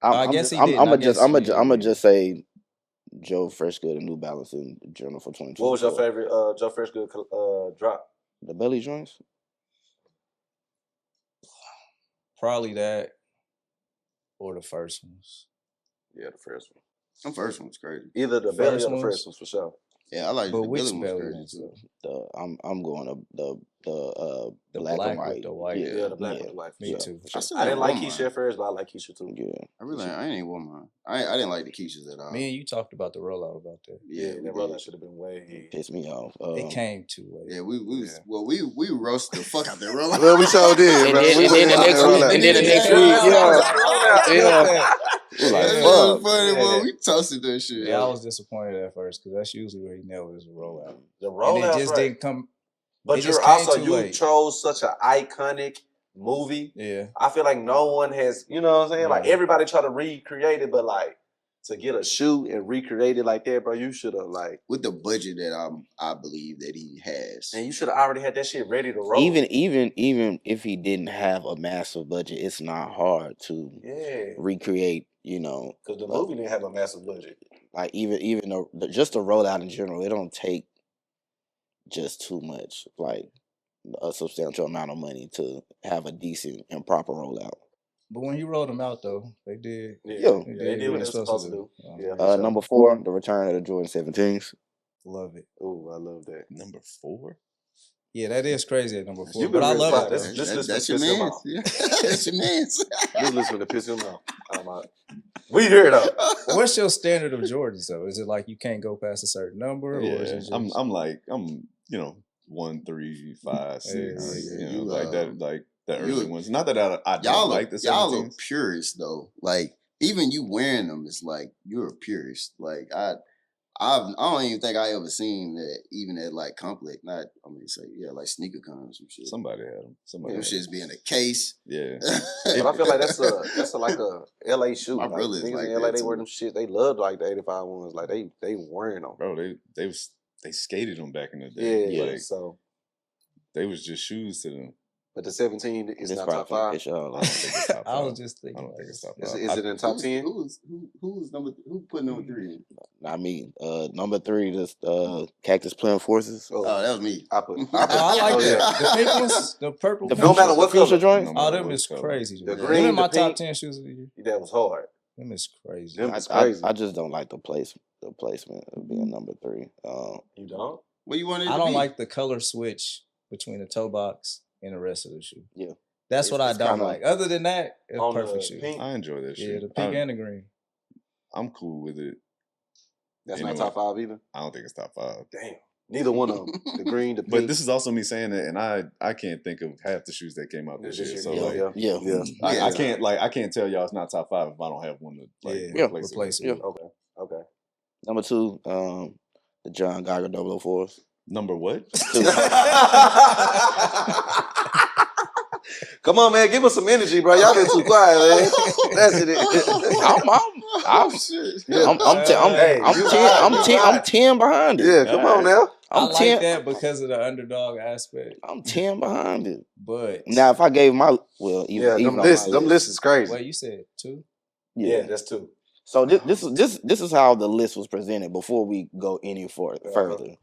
I guess he didn't. I guess I'm he did, gonna yeah. just say Joe Fresh Good and New Balance in general for 2020. What was your favorite Joe Fresh Good drop? The belly joints. Probably that or the first ones. Yeah, the first one. The first one was crazy. Either the belly or the ones? first ones for sure. Yeah, I like But the which Billy one's belly crazy ones, too. though? I'm going the black black and white. with the white. Yeah, the black with the white. Me too. I still I didn't like wore Keisha mine. at first, but I like Keisha too. Yeah. I ain't even wore mine. I didn't like the Keishas at all. Me and you talked about the rollout about that. Yeah, we that did. rollout should have been way. Pissed me off. It came too late. Yeah, we roasted the fuck out that rollout. Well, we sure did, And bro. then the next week, yeah. That Like, shit was fuck. funny, Yeah. boy. We toasted that shit. Yeah, I was disappointed at first because that's usually where he nailed his rollout. The And rollout, it just didn't come. But it you're just came also too late. chose such an iconic movie. Yeah. I feel like no one has, you know what I'm saying? Like Yeah. everybody try to recreate it, but like to get a shoe and recreate it like that, bro, you should have like with the budget that I believe that he has. and you should have already had that shit ready to roll. Even if he didn't have a massive budget, it's not hard to recreate. Because the movie didn't have a massive budget. Like even just a rollout in general, it don't take just too much, like a substantial amount of money to have a decent and proper rollout. But when he rolled them out, though, they did. Yeah. They did what they were supposed to do. Yeah. Number 4, the return of the Jordan 17s. Love it. Oh, I love that. Number 4? Yeah, that is crazy at number 4. You But I been love really it. quiet. Though. That's your man. That's your man. Just listen to piss him off. We here though. What's your standard of Jordans though? Is it like you can't go past a certain number, or is it just... I'm 1, 3, 5, 6. Yeah. Like the early ones. Not that I y'all don't like the 17s. Y'all are purists though. Like even you wearing them, it's like you're a purist. Like I don't even think I ever seen that, even at like Complex. Not, I mean, say like sneaker con or some shit. Somebody had them. Somebody. Them had shits be in a case. Yeah. But I feel like that's like a LA shoe. My Like, brother's niggas like in LA, that they wear too. them shit. They love like the 85 ones. Like they wearing them. Bro, they skated them back in the day. Yeah, Like, so. they was just shoes to them. But the 17 is This not probably top 5. piss y'all I don't off. think it's top 5. I was just thinking. I don't think it's top Is 5. it in the top 10? Who put number 3 in? I mean, number 3, this Cactus Plant Forces. Oh, that was me. I put. Oh, I like Oh, that. yeah. The pink ones, the purple. The No matter what fuchsia color. joints. No Oh, matter them what is color. crazy. The Them green, in my the top pink. 10 shoes of the year. That was hard. Them is crazy. Them is I crazy. just don't like the placement of being number 3. You don't? What you wanted? I don't like the color switch between the toe box and the rest of the shoe. Yeah. That's what I It's don't kinda- like. Other than that, it's On perfect the shoe. pink? I enjoy that shoe. Yeah, the pink and the green. I'm cool with it. That's You not know top 5 either? I don't think it's top 5. Damn. Neither one of them. The green, the pink. But this is also me saying that, and I can't think of half the shoes that came out this year. So like, yeah. I can't tell y'all it's not top 5 if I don't have one to like Yeah, replace it. it. with. Okay. Number 2, the John Geiger 004s. Number what? Come on, man. Give us some energy, bro. Y'all been too quiet, man. That's it. I'm 10 behind it. Yeah, come on now. I I'm like 10. that because of the underdog aspect. I'm 10 behind it. But Now, if I gave my even them on lists, my them list, lists is crazy. Well, you said 2. Yeah, that's 2. So this is how the list was presented before we go any further.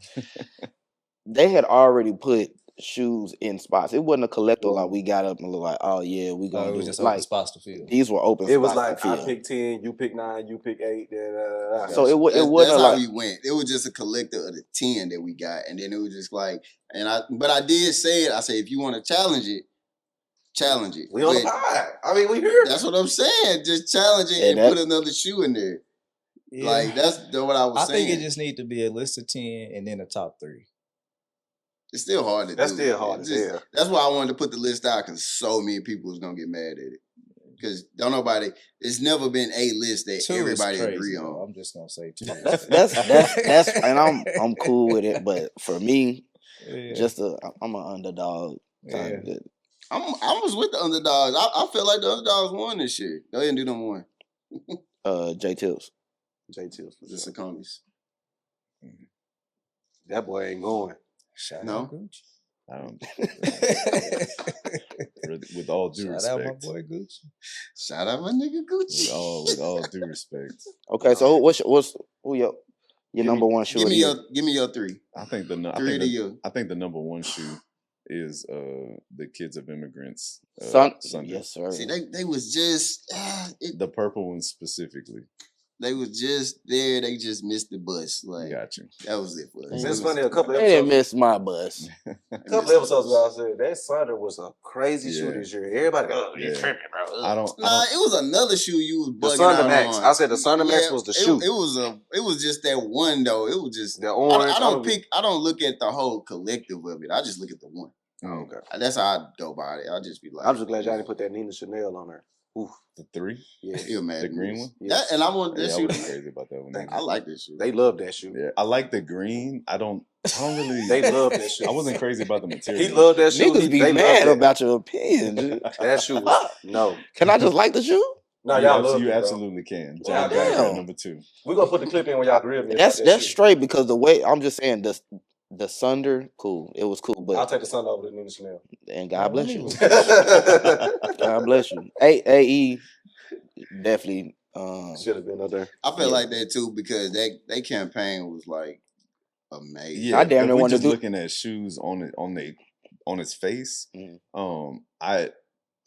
They had already put shoes in spots. It wasn't a collector like we got up and looked like, oh yeah, we gonna it do was it. just Like open spots to fill. these were open. It was spots like to I fill. pick 10, you pick 9, you pick 8. So it wasn't that's how like we went. It was just a collector of the 10 that we got, and then it was just like, but I did say it. I said, if you want to challenge it. We on the pod. I mean, we here. That's what I'm saying. Just challenge it and put another shoe in there. Yeah. Like that's what I was saying. I think it just need to be a list of 10 and then a top 3. It's still hard to do. That's still hard as hell. That's why I wanted to put the list out, because so many people was gonna get mad at it. Because it's never been a list that 2 everybody is crazy, agree though. on. I'm just gonna say 2. that's and I'm cool with it. But for me, I'm an underdog. Yeah. I was with the underdogs. I feel like the underdogs won this year. Go ahead and do number 1. J Tips. J Tips. The Sauconys. That boy ain't going. Shout No. out Gucci. I don't. With all due Shout out my respect. boy Gucci. Shout out my nigga Gucci. With all due respect. Okay, so who your number one shoe? Give me your 3. I think the number 1 shoe is the Kids of Immigrants. Sunday. Yes, sir. See, they was just the purple one specifically. They was just there. They just missed the bus. Like, got you. That was it for us. It's funny. A couple They episodes. didn't miss my bus. A couple episodes ago, I said that Sunder was a crazy shoe this year. Everybody, you tripping, bro. It was another shoe you was bugging the Sunder out Max. on. I said the Sunder Max was the shoe. It was just that one though. It was just the orange. I don't look at the whole collective of it. I just look at the one. Oh, okay. That's how I go about it. I just be like, I'm just glad y'all didn't put that Nina Chanel on there. Oof. The 3? Yeah, you're mad. The green one? Yeah. And I want this I shoe. wasn't crazy about that one. I like this shoe. They love that shoe. Yeah, I like the green. I don't really. They love that shoe. I wasn't crazy about the material. He loved that shoe. Niggas be mad about your opinion, dude. That shoe was no. Can I just like the shoe? No, y'all love you it, absolutely can. John Damn. Geiger, number 2. We're gonna put the clip in when y'all grill me. That's straight because the way I'm just saying the Sunder, cool. It was cool, but I'll take the Sunder over the Nina Chanel. And God bless you. God bless you. AE definitely should have been up there. I feel like that too, because they campaign was like amazing. Yeah, I damn near if we want to just do looking at shoes on its face.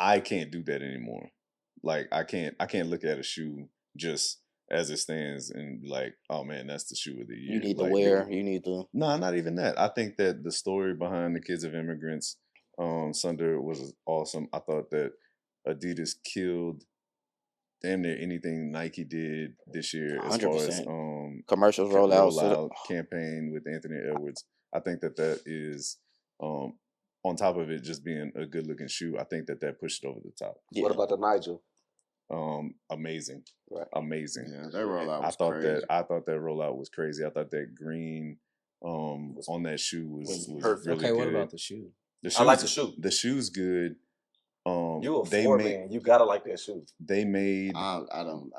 I can't do that anymore. Like I can't look at a shoe just as it stands and be like, oh man, that's the shoe of the year. You need like, to wear. You need to. No, not even that. I think that the story behind the Kids of Immigrants, Sunder was awesome. I thought that Adidas killed damn near anything Nike did this year as 100%. Far as commercials rollout campaign with Anthony Edwards. I think that is on top of it just being a good looking shoe. I think that pushed it over the top. Yeah. What about the Nigel? amazing, Right. amazing. Yeah, that rollout I was thought crazy. I thought that rollout was crazy. I thought that green on that shoe was perfect. really Okay, good. what about the shoe? I like the shoe. The shoe's good. You a they Ford made man. You gotta like that shoe. they made I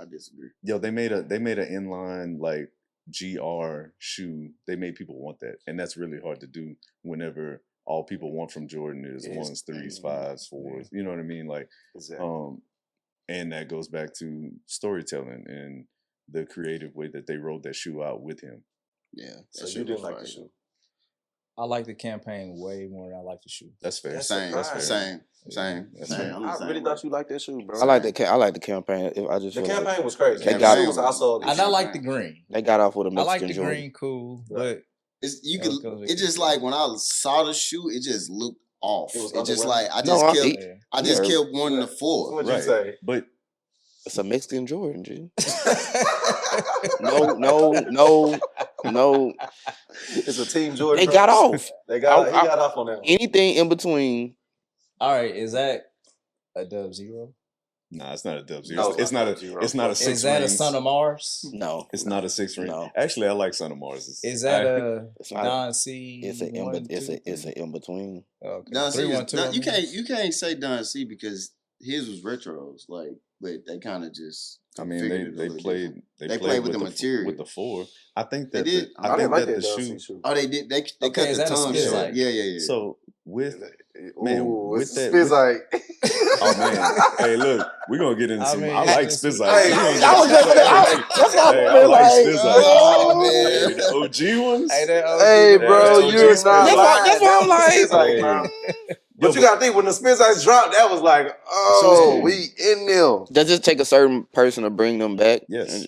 disagree. they made an inline like GR shoe. They made people want that, and that's really hard to do whenever all people want from Jordan is Yes. 1s, 3s, 5s, 4s. You know what I mean? Like, Exactly. and that goes back to storytelling and the creative way that they rolled that shoe out with him. Yeah. So you didn't like the shoe. I like the campaign way more than I like the shoe. That's fair. That's Same. surprising. fair. Same. That's Same. fair. I'm the I same really way. thought you liked that shoe, bro. I like the campaign. I just The feel campaign like was crazy. They The got- shoe was also. And I like the green. they got off with a I like Mexican the Jordan. green, cool, Right. but It's you Yeah, could. it goes with It's just it. like when I saw the shoe, it just looked off. It was It just underwhelming. like I No, just I- kept. he- I just yeah. kept wanting the four. What'd you Right. say? But It's a Mexican Jordan, G. No. It's a Team Jordan. They bro. got off. They got. I- He got off on that one. Anything in between. all right, is that a Dub Zero? nah, it's not a dub No, zero. It's not a. zero. It's not a 6 Is that a rings. Son of Mars? No, It's not a 6 ring. No. Actually, I like Son of Mars. Is that a It's not. Don C? It's an one, in. It's two, a. It's an in between. Okay. Don C. 312. You can't say Don C because his was retros, like, but they kind of just. I mean, configured it a they little played. different. They They played played with the the material. with the 4. I think They that did. I I think didn't like that that the Dub C shoe. Oh, they did. They Okay, cut is the that a tongue Spizite? short. Yeah. So with man, Ooh, with it's that- Spizite. oh man, hey look, we're gonna get into. I I, mean, like it's- Spizite. Hey, We gonna I get- was just- that's what Hey, I I feel like like. Spizite. Oh, Hey, man. the OG ones. Hey, that OG Hey, one. bro, Yeah, you're OG not Spizite. lying. That's why I'm That was like. Spizite, Hey. bro. Yo, But you gotta think when the Spizite dropped, that was like, oh, So- we in there. Does it take a certain person to bring them back? Yes.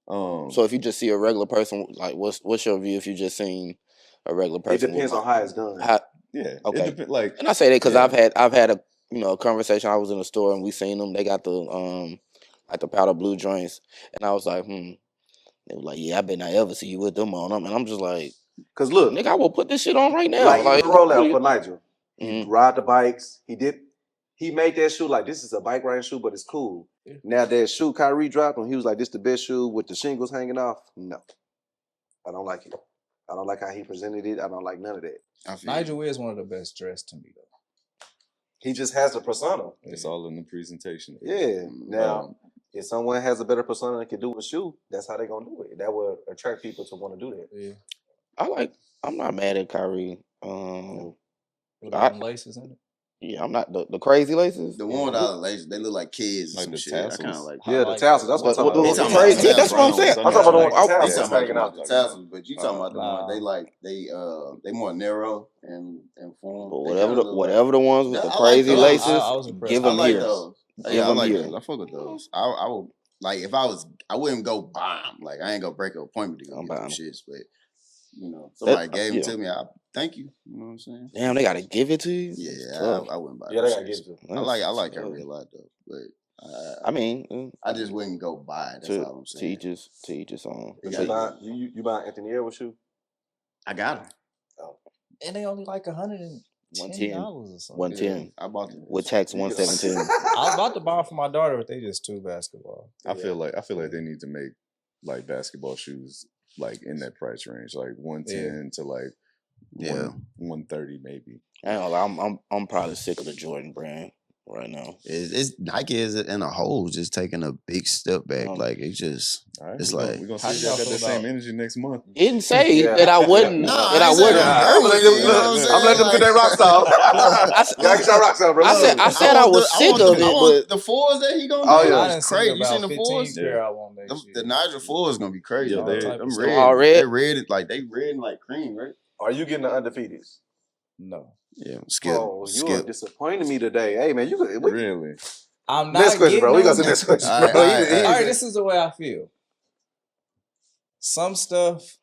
So if you just see a regular person, like what's your view if you just seen a regular It person? depends on how it's done. yeah. Okay. It depends. Like And I say that because Yeah. I've had a a conversation. I was in a store and we seen them. They got the like the powder blue joints, and I was like, They were like, yeah, I bet not ever see you with them on them, and I'm just like, Cause look, nigga, I will put this shit on right now. like the what rollout do you- for Nigel. He Mhm. ride the bikes. He made that shoe like this is a bike riding shoe, but it's cool. Yeah. Now that shoe Kyrie dropped and he was like, this the best shoe with the shingles hanging off. No. I don't like it. I don't like how he presented it. I don't like none of that. I feel Nigel is one of the best dressed to me though. He just has a persona. it's all in the presentation. Yeah. Now, Um, if someone has a better persona and can do a shoe, that's how they're gonna do it. That will attract people to want to do that. Yeah. I'm not mad at Kyrie. With all them laces in it. Yeah, I'm not the crazy laces. the one without the laces, they look like kids or Like some the shit. I kind of tassels. like. Yeah, the like tassels. that. That's what But I'm talking the about. talking about crazy, the that's what I'm tassels. saying. I'm talking about the one with the I- He's tassels talking about hanging the off. one with the tassels, but you talking about the Nah. one they like they more narrow and form. But They whatever kinda the look whatever the ones with Yeah, the I like crazy those. laces, I was impressed. give I them like here. those. Give Yeah, I them like here. those. I fuck with those. I would like if I wouldn't go buy them. Like I ain't gonna break an appointment to go I'm get them buying 'em. shits, but somebody gave them yeah. to me. I thank you. You know what I'm saying? Damn, they gotta give it to you. Yeah, Tough. I wouldn't buy. Yeah, them they gotta shits. give it to I like Tough. Kyrie a lot though, but I mean, I just wouldn't go buy it. That's to all I'm to saying. each his own. They You got- buy you buy Anthony Edwards shoe? I got them. And they only like $110 or something. 110 I bought them. with tax You get 117. I was about to buy 'em for my daughter, but they just too basketball. I feel like they need to make like basketball shoes like in that price range, like 110 to like Yeah. 130 maybe. I ain't gonna lie, I'm probably sick of the Jordan brand right now. It's Nike is in a whole just taking a big step back. Um, Like it's just All right, It's we're like- gonna How see if y'all y'all got feel that same about- energy next month. Didn't say Yeah. that I wouldn't. No, that I I ain't saying wouldn't. that. I'm gonna let them, You know what I'm I'm saying? letting them get their rocks off. I s- Y'all get your rocks off, bro. I said I want was sick of it, the fours that he gonna Oh, do yeah. I is done seen crazy. You about seen the 15 fours? pair I want next The year. Nigel fours is gonna be crazy. Yeah, bro. they- them them red, all red? they red like they red and like cream, right? Are you getting the undefeateds? No. Yeah, skip, Oh, you are skip. disappointing me today. Hey man, you could Really? I'm not next question, bro. We getting got to them. next question, All bro. right, all right, All all right, this is the way I feel. Some stuff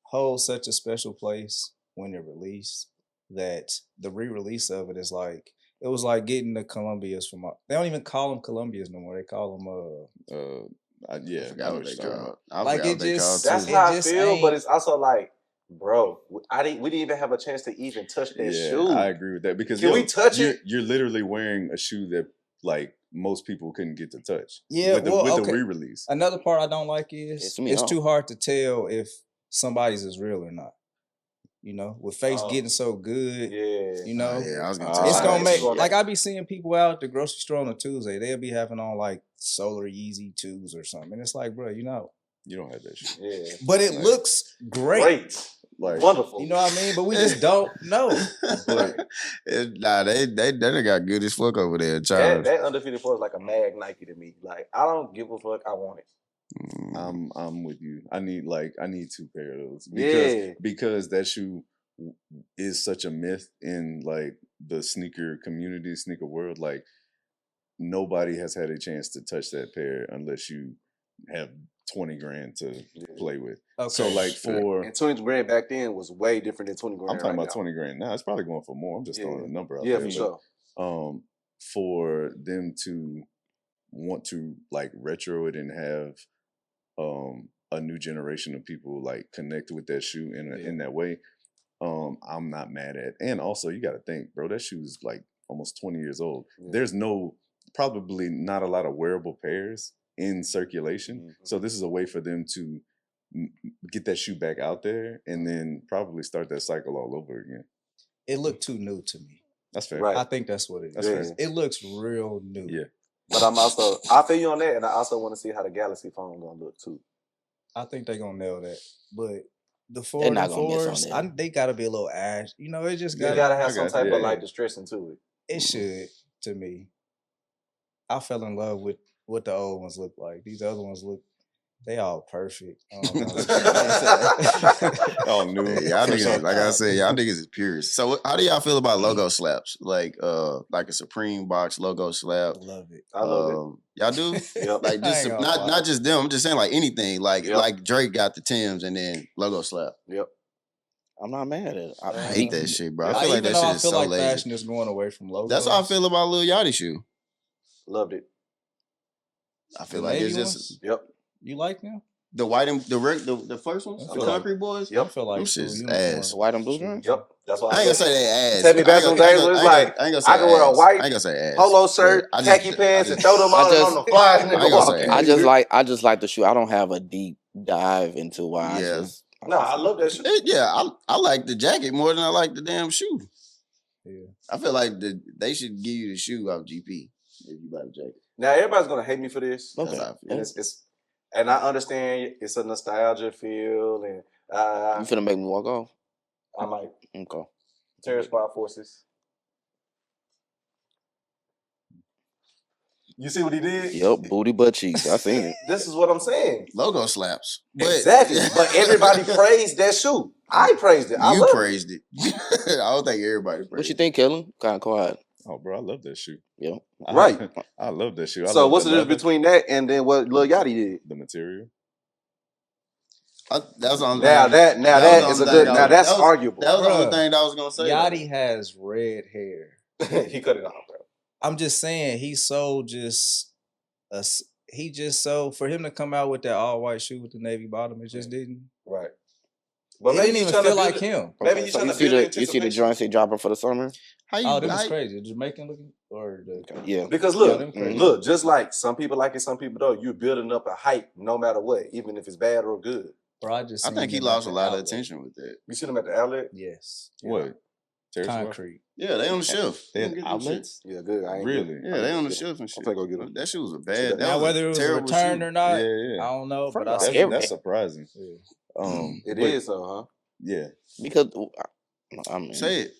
holds such a special place when it released that the re-release of it is like it was like getting the Columbias from. They don't even call them Columbias no more. They call them Yeah, I forgot what they you're talking called. about. I Like, forgot it what they just- called That's too. it how I just feel, ain't- but it's also like, bro, we didn't even have a chance to even touch that Yeah, shoe. I agree with that because Can we touch you're, it? You're literally wearing a shoe that like most people couldn't get to touch. Yeah, with the, well, with okay. the re-release. Another part I don't like is It's me it's off. too hard to tell if somebody's is real or not. You know, with face getting so good, Yeah. you know, Yeah, I was gonna it's tell gonna you. make that. like I be seeing people out at the grocery store on a Tuesday. They'll be having on like Solar Yeezy 2s or something, and it's like, bro, you know, You don't have that shit. Yeah. but it Like, looks great. Like, Wonderful. You know what I mean? But we just don't know. But Nah, they done got good as fuck over there. That, Charles. that undefeated force is like a mag Nike to me. Like I don't give a fuck. I want it. I'm with you. I need 2 pair of those Yeah. because that shoe is such a myth in like the sneaker community, sneaker world. Like nobody has had a chance to touch that pair unless you have 20 grand to play with. Okay. So like for And 20 grand back then was way different than 20 grand. I'm talking right about now. 20 grand now. It's probably going for more. I'm just throwing a number out Yeah, there. for but, sure. For them to want to like retro it and have a new generation of people like connect with that shoe in that way, I'm not mad at. And also you got to think, bro, that shoe is like almost 20 years old. Yeah. There's probably not a lot of wearable pairs in circulation. Mm-hmm. So this is a way for them to get that shoe back out there and then probably start that cycle all over again. It looked too new to me. That's fair. Right. I think that's what it is. That's fair. It looks real new. Yeah. But I feel you on that, and I also want to see how the Galaxy phone gonna look too. I think they're gonna nail that. But the They're not gonna miss on 4s, that. they gotta be a little ash. You know, it just You gotta, gotta have I some got type you. of Yeah. like distressing to it. it should, to me. I fell in love with what the old ones look like. These other ones they all perfect. I don't know. Oh, new. Yeah, y'all niggas, like I said, y'all niggas is purists. So how do y'all feel about logo slaps? Like a Supreme box logo slap? Love it. I love Y'all do? Yep. Like just I ain't gonna lie. not just them. I'm just saying like anything. Like Yep. like Drake got the Timbs and then logo slap. Yep. I'm not mad at it. I hate that shit, bro. I feel Even like that though shit I is feel so like lazy. fashion is going away from logos. That's how I feel about Lil Yachty shoe. Loved it. I feel The like it's navy just ones? Yep. You like them? the white and the first ones, I the feel concrete boys. Yep. I feel like Them school shit's uniform. ass. White and blue joints? Yep. That's why I ain't gonna say they ass. Take me I back ain't some gonna- days where it's I ain't like, gonna- I ain't gonna say I can wear a ass. white I ain't gonna say ass. polo but shirt, I khaki just- pants, I and just- throw them I on and just- on the fly and I ain't nigga gonna walk say in. ass. I just like the shoe. I don't have a deep dive into why. Yeah. No, I love that shit. Yeah, I like the jacket more than I like the damn shoe. Yeah. I feel like they should give you the shoe off GP if you buy the jacket. Now everybody's gonna hate me for this. That's Okay. how I feel. And it's and I understand it's a nostalgia feel, and You finna make me walk off? I might Okay. Terror Squad Forces. You see what he did? Yep, booty butt cheeks. I seen it. This is what I'm saying. Logo slaps. But, Exactly. But everybody praised that shoe. I praised it. I you love praised it. I don't think everybody praised What you think, Kellen? Kind of quiet. Oh, bro, I love that shoe. Yeah. Right. I love that shoe. I So love what's the difference leather, between that and then what Lil Yachty did? the material? That was the only Now thing. that was the is a only good. thing Now that's that was- arguable. That was the only Bruh. thing that I was gonna say. Yachty has red hair. He cut it off, bro. I'm just saying he's so just he just so for him to come out with that all white shoe with the navy bottom, it just didn't. Right. It didn't even feel like him. him. Maybe Okay, he's so trying you to see build the you see the anticipation. joints they dropping for the summer? How you? Oh, them how is crazy. The Jamaican looking or the Yeah. Because Yeah, look, them crazy. look, just like some people like it, some people don't. You're building up a hype no matter what, even if it's bad or good. Bro, I just I seen think he him lost at a the lot of outlet. attention with that. You see them at the outlet? Yes. What? Terrace Squad? Concrete. Yeah, they on the shelf. They You had can get them outlets? Yeah, good. I ain't Really? good. Yeah, they on the shelf and shit. I'm finna go get them. That shoe was a See bad. that? That Now was whether it was a terrible return shoe. or not, Yeah, yeah. I don't know. But I That's, seen every- that's surprising. Yeah. It but- is so, huh? Yeah. Because I mean, Say it.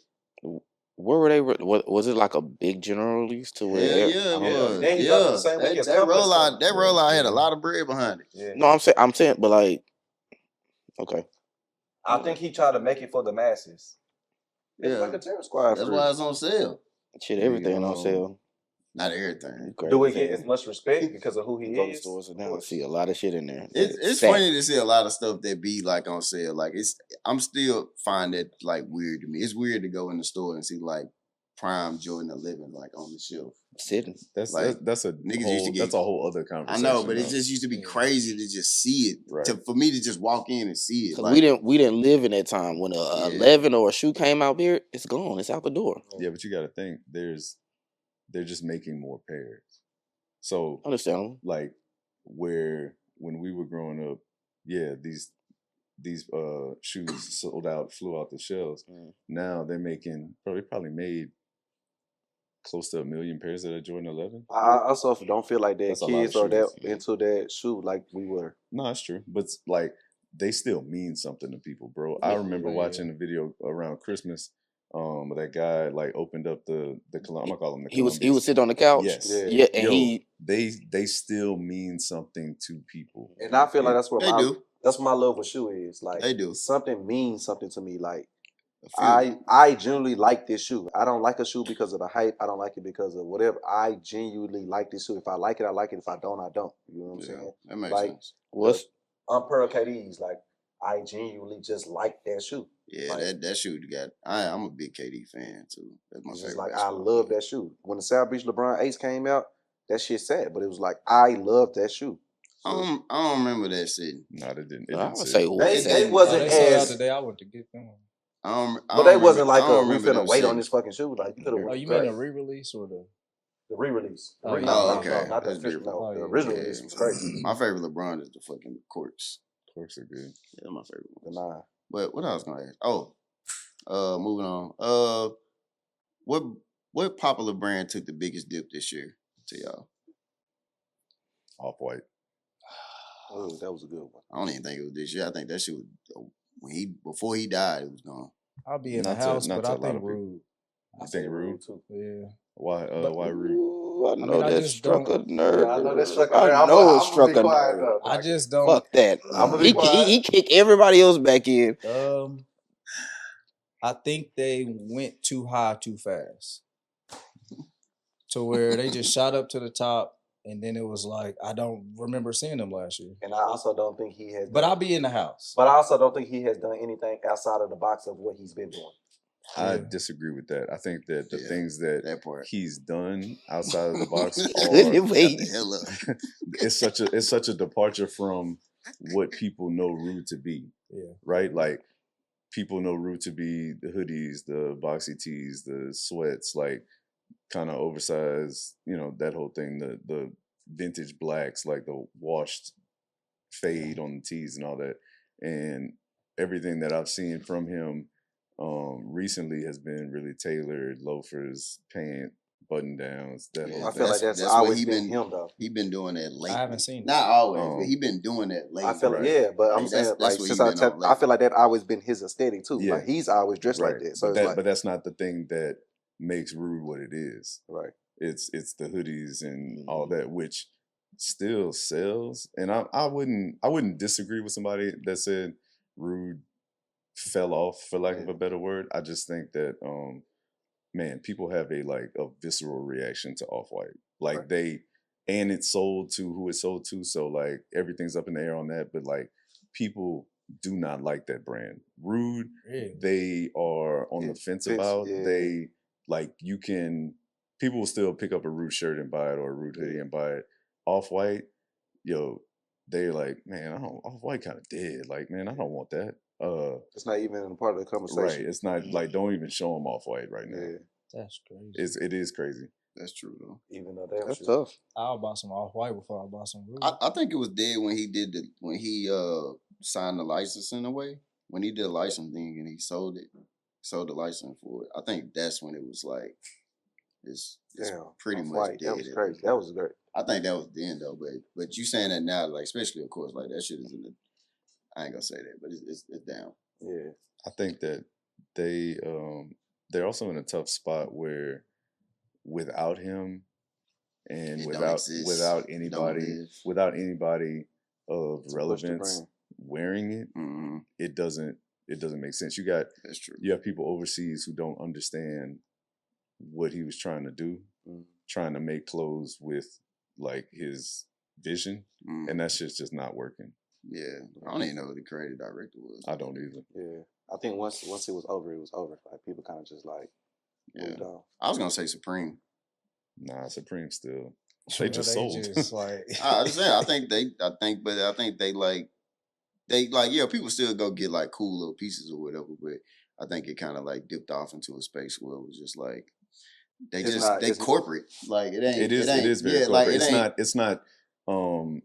where were they? Was it like a big general release to where? Yeah, every- yeah, it Yeah. was. Then he dropped it Yeah, the same week as that Complex rollout. Summer. That rollout had a lot of bread behind it. Yeah. No, I'm saying, but like, okay, I think he tried to make it for the masses. It's Yeah. like a Terror Squad. That's fruit. why it's on sale. shit, everything on sale. Not everything. Crazy. Do we get as much respect because of who he Go to is? stores and now I see a lot of shit in there. It's Fat. funny to see a lot of stuff that be like on sale. Like I'm still find that like weird to me. It's weird to go in the store and see like Prime Jordan 11 like on the shelf. sitting. That's Like, that's a niggas whole, used to get- that's a whole other I conversation. know, but it though. just used to be crazy to just see it. Right. For me to just walk in and see it. Cause Like, we didn't live in that time when a 11 or a shoe came out here. It's gone. It's out the door. Yeah, but you got to think there's they're just making more pairs. So Understand? like where when we were growing up, yeah, these shoes sold out, flew out the shelves. Now they're making probably made close to 1 million pairs of that Jordan 11. I also don't feel like that That's a lot of kids are that shoes. into that shoe like we were. No, that's true. But like they still mean something to people, bro. I remember Yeah. watching a video around Christmas. That guy like opened up the I'm gonna call him the He was Columbians. sitting on the couch. Yes. Yeah, and Yo, they still mean something to people. And I feel like that's what They do. that's what my love with shoe is. Like They do. something means something to me. Like A few. I genuinely like this shoe. I don't like a shoe because of the hype. I don't like it because of whatever. I genuinely like this shoe. If I like it, I like it. If I don't, I don't. You know what I'm saying? That makes Like sense. what's Pearl KDs, like I genuinely just like that shoe. Yeah, Like, that shoe got. I'm a big KD fan too. That's my it's favorite. just like I love that shoe. When the South Beach LeBron Ace came out, that shit sad, but it was like I love that shoe. I don't remember that sitting. No, it didn't. I would sit. say They Oh, wasn't they sold out as, today. I went to get them. but they wasn't like I don't we remember finna them wait on sitting. this fucking shoe. Like you could have. Oh, you mean the re-release or the? The re-release. Oh, yeah. Oh, okay. Not the That's official. beautiful. No, Oh, the yeah. original Yeah. release was crazy. My favorite LeBron is the fucking courts. Of course they're good. Yeah, my favorite The one. 9. But what I was gonna ask? Oh, moving on. What popular brand took the biggest dip this year to y'all? Off-White. Oh, that was a good one. I don't even think it was this year. I think that shit was before he died, it was gone. I'll be in the Not to- house, not but to I a lot think of people. Rude. You think Rude? too. Yeah. Why But- why Rude? Ooh, I know mean, I that just struck a don't- nerve. Yeah, I know that struck a I nerve. know it I'm struck gonna a be quiet, nerve. though. I just don't. Fuck that. I'ma be He quiet. kicked everybody else back in. I think they went too high too fast, to where they just shot up to the top, and then it was like I don't remember seeing them last year. And I also don't think he has. But I'll be in the house. But I also don't think he has done anything outside of the box of what he's been doing. I Yeah. disagree with that. I think that the Yeah, things that part. he's done outside of the box Couldn't are wait. Shut the hell up. it's such a departure from what people know Rude to be. Yeah. Right? Like people know Rude to be the hoodies, the boxy tees, the sweats, like kind of oversized, that whole thing, the vintage blacks, like the washed fade on the tees and all that. And everything that I've seen from him recently has been really tailored, loafers, pant, button downs, that Yeah, whole I thing. feel like that's what always he been him, though. He been doing that lately. I haven't seen it. Not always, Um, but he been doing that lately. I feel Right. like, yeah, but I'm Like, saying that's like what since he I been on I lately. feel like that always been his aesthetic too. Yeah. Like he's always dressed like Right. that. So but it's but that's not the thing that makes Rude what it is. right. It's the hoodies and all that, which still sells. And I wouldn't disagree with somebody that said Rude fell off, for lack of a better word. I just think that man, people have a visceral reaction to Off-White. Like Right. and it's sold to who it's sold to, so like everything's up in the air on that. But like people do not like that brand. Rude, Really? they are on the fence about. yeah. They people will still pick up a Rude shirt and buy it, or a Rude hoodie and buy it. Off-White, they're like, man, Off-White kind of dead. Like, man, I don't want that. It's not even a part of the conversation. Right. It's not like, don't even show them Off-White right now. Yeah, That's crazy. It is crazy. That's true though. even though that That's was tough. I'll buy some Off-White before I buy some Rude. I think it was dead when he signed the licensing away. When he did a license thing and he sold the license for it. I think that's when it was like it's pretty much Off-White, dead. that was crazy. That was great. I think that was the end though, but you saying that now, like especially of course, like that shit is in the. I ain't gonna say that, but it's down. Yeah, I think that they're also in a tough spot where without him and It don't without exist. without It don't anybody live. without anybody of push the relevance brand. wearing it, Mm-hmm. it doesn't make sense. That's true. You have people overseas who don't understand what he was trying to do, trying to make clothes with like his vision, and that shit's just not working. Yeah, I don't even know who the creative director was. I don't either. yeah. I think once it was over, it was over. Like people kind of just like moved on. I was gonna say Supreme. Nah, Supreme still. Yeah, They just sold. just like I understand. I think they like yeah, people still go get like cool little pieces or whatever, but I think it kind of like dipped off into a space where it was just like they It's just not- they it's- corporate. Like it ain't. It is very yeah, corporate. like it it's ain't. not